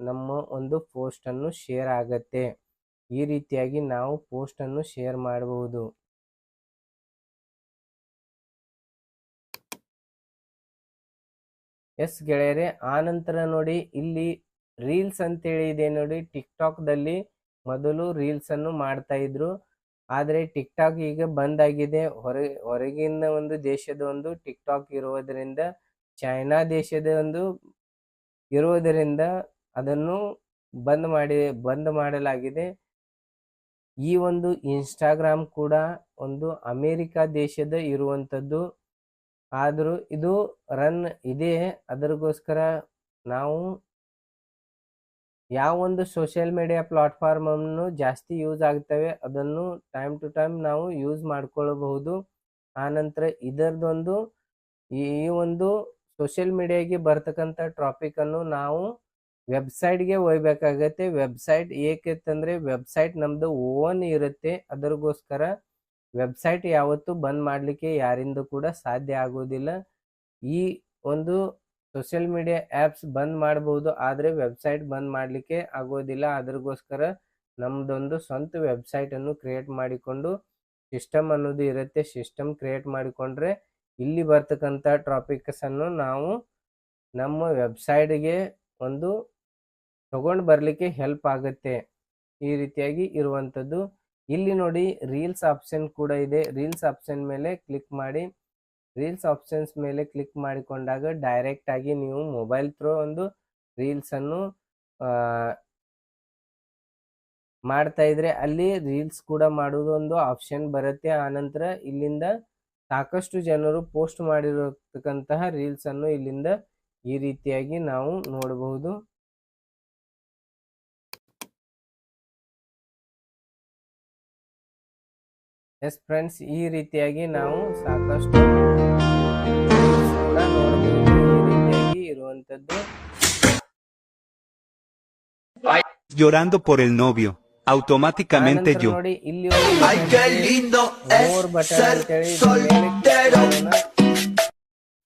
ನಮ್ಮ ಒಂದು ಪೋಸ್ಟ್ ಅನ್ನು ಶೇರ್ ಆಗತ್ತೆ. ಈ ರೀತಿಯಾಗಿ ನಾವು ಪೋಸ್ಟ್ ಅನ್ನು ಶೇರ್ ಮಾಡಬಹುದು. ಎಸ್ ಗೆಳೆಯರೆ, ಆನಂತರ ನೋಡಿ ಇಲ್ಲಿ ರೀಲ್ಸ್ ಅಂತೇಳಿ ಇದೆ ನೋಡಿ. ಟಿಕ್ಟಾಕ್ದಲ್ಲಿ ಮೊದಲು ರೀಲ್ಸ್ ಅನ್ನು ಮಾಡ್ತಾ ಇದ್ರು, ಆದರೆ ಟಿಕ್ಟಾಕ್ ಈಗ ಬಂದ್ ಆಗಿದೆ. ಹೊರಗಿನ ಒಂದು ದೇಶದ ಒಂದು ಟಿಕ್ಟಾಕ್ ಇರುವುದರಿಂದ, ಚೈನಾ ದೇಶದ ಒಂದು ಇರುವುದರಿಂದ ಅದನ್ನು ಬಂದ್ ಮಾಡಲಾಗಿದೆ. ಈ ಒಂದು ಇನ್ಸ್ಟಾಗ್ರಾಮ್ ಕೂಡ ಒಂದು ಅಮೇರಿಕಾ ದೇಶದ ಇರುವಂಥದ್ದು, ಆದರೂ ಇದು ರನ್ ಇದೆ. ಅದಕ್ಕೋಸ್ಕರ ನಾವು ಯಾವ ಒಂದು ಸೋಷಿಯಲ್ ಮೀಡಿಯಾ ಪ್ಲಾಟ್ಫಾರ್ಮ್ ಅನ್ನು ಜಾಸ್ತಿ ಯೂಸ್ ಆಗ್ತವೆ ಅದನ್ನು ಟೈಮ್ ಟು ಟೈಮ್ ನಾವು ಯೂಸ್ ಮಾಡ್ಕೊಳ್ಳಬಹುದು. ಆನಂತರ ಇದರದೊಂದು ಈ ಒಂದು ಸೋಷಿಯಲ್ ಮೀಡಿಯಾಗೆ ಬರ್ತಕ್ಕಂಥ ಟಾಪಿಕ್ ಅನ್ನು ನಾವು ವೆಬ್ಸೈಟ್ಗೆ ಒಯ್ಬೇಕಾಗತ್ತೆ. ವೆಬ್ಸೈಟ್ ಏಕೆಂತಂದ್ರೆ ವೆಬ್ಸೈಟ್ ನಮ್ದು ಓನ್ ಇರುತ್ತೆ. ಅದಕ್ಕೋಸ್ಕರ ವೆಬ್ಸೈಟ್ ಯಾವತ್ತೂ ಬಂದ್ ಮಾಡಲಿಕ್ಕೆ ಯಾರಿಂದ ಕೂಡ ಸಾಧ್ಯ ಆಗೋದಿಲ್ಲ. ಈ ಒಂದು ಸೋಷಿಯಲ್ ಮೀಡಿಯಾ ಆ್ಯಪ್ಸ್ ಬಂದ್ ಮಾಡಬಹುದು, ಆದರೆ ವೆಬ್ಸೈಟ್ ಬಂದ್ ಮಾಡಲಿಕ್ಕೆ ಆಗೋದಿಲ್ಲ. ಅದಕ್ಕೋಸ್ಕರ ನಮ್ದೊಂದು ಸ್ವಂತ ವೆಬ್ಸೈಟ್ ಅನ್ನು ಕ್ರಿಯೇಟ್ ಮಾಡಿಕೊಂಡು ಸಿಸ್ಟಮ್ ಅನ್ನೋದು ಇರುತ್ತೆ. ಸಿಸ್ಟಮ್ ಕ್ರಿಯೇಟ್ ಮಾಡಿಕೊಂಡ್ರೆ ಇಲ್ಲಿ ಬರ್ತಕ್ಕಂಥ ಟಾಪಿಕ್ಸ್ ಅನ್ನು ನಾವು ನಮ್ಮ ವೆಬ್ಸೈಟ್ಗೆ ಒಂದು ತಗೊಂಡು ಬರಲಿಕ್ಕೆ ಹೆಲ್ಪ್ ಆಗುತ್ತೆ. ಈ ರೀತಿಯಾಗಿ ಇರುವಂಥದ್ದು. ಇಲ್ಲಿ ನೋಡಿ ರೀಲ್ಸ್ ಆಪ್ಷನ್ ಕೂಡ ಇದೆ. ರೀಲ್ಸ್ ಆಪ್ಷನ್ ಮೇಲೆ ಕ್ಲಿಕ್ ಮಾಡಿ. ರೀಲ್ಸ್ ಆಪ್ಷನ್ಸ್ ಮೇಲೆ ಕ್ಲಿಕ್ ಮಾಡಿಕೊಂಡಾಗ ಡೈರೆಕ್ಟ್ ಆಗಿ ನೀವು ಮೊಬೈಲ್ ಥ್ರೂ ಒಂದು ರೀಲ್ಸ್ ಅನ್ನು ಮಾಡ್ತಾ ಇದ್ರೆ ಅಲ್ಲಿ ರೀಲ್ಸ್ ಕೂಡ ಮಾಡುವುದು ಒಂದು ಆಪ್ಷನ್ ಬರುತ್ತೆ. ಆನಂತರ ಇಲ್ಲಿಂದ ಸಾಕಷ್ಟು ಜನರು ಪೋಸ್ಟ್ ಮಾಡಿರತಕ್ಕಂತಹ ರೀಲ್ಸ್ ಅನ್ನು ಇಲ್ಲಿಂದ ಈ ರೀತಿಯಾಗಿ ನಾವು ನೋಡಬಹುದು. ಎಸ್ ಫ್ರೆಂಡ್ಸ್, ಈ ರೀತಿಯಾಗಿ ನಾವು ಸಾಕಷ್ಟು ಕೂಡ ನೋಡಬಹುದು. ಈ ರೀತಿಯಾಗಿ ಇರುವಂತದ್ದು. Llorando por el novio, automáticamente yo. ನೋಡಿ ಇಲ್ಲಿ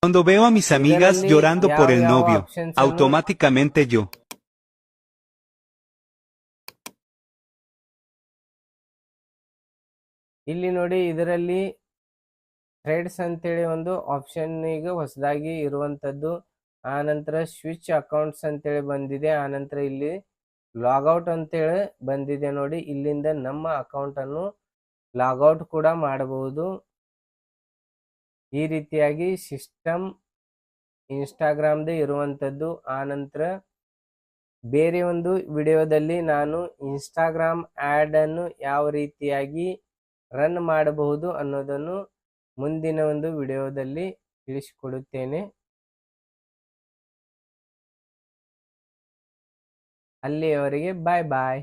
Cuando veo a mis amigas llorando por el novio, automáticamente yo. ಇಲ್ಲಿ ನೋಡಿ ಇದರಲ್ಲಿ ಥ್ರೆಡ್ಸ್ ಅಂತೇಳಿ ಒಂದು ಆಪ್ಷನ್ ಈಗ ಹೊಸದಾಗಿ ಇರುವಂತದ್ದು. ಆನಂತರ ಸ್ವಿಚ್ ಅಕೌಂಟ್ಸ್ ಅಂತೇಳಿ ಬಂದಿದೆ. ಆನಂತರ ಇಲ್ಲಿ ಲಾಗೌಟ್ ಅಂತೇಳಿ ಬಂದಿದೆ ನೋಡಿ. ಇಲ್ಲಿಂದ ನಮ್ಮ ಅಕೌಂಟ್ ಅನ್ನು ಲಾಗೌಟ್ ಕೂಡ ಮಾಡಬಹುದು. ಈ ರೀತಿಯಾಗಿ ಸಿಸ್ಟಮ್ ಇನ್ಸ್ಟಾಗ್ರಾಮ್ದೇ ಇರುವಂಥದ್ದು. ಆನಂತರ ಬೇರೆ ಒಂದು ವಿಡಿಯೋದಲ್ಲಿ ನಾನು ಇನ್ಸ್ಟಾಗ್ರಾಮ್ ಆ್ಯಡ್ ಅನ್ನು ಯಾವ ರೀತಿಯಾಗಿ ರನ್ ಮಾಡಬಹುದು ಅನ್ನೋದನ್ನು ಮುಂದಿನ ಒಂದು ವಿಡಿಯೋದಲ್ಲಿ ತಿಳಿಸಿಕೊಡುತ್ತೇನೆ. ಅಲ್ಲಿಯವರೆಗೆ ಬಾಯ್ ಬಾಯ್.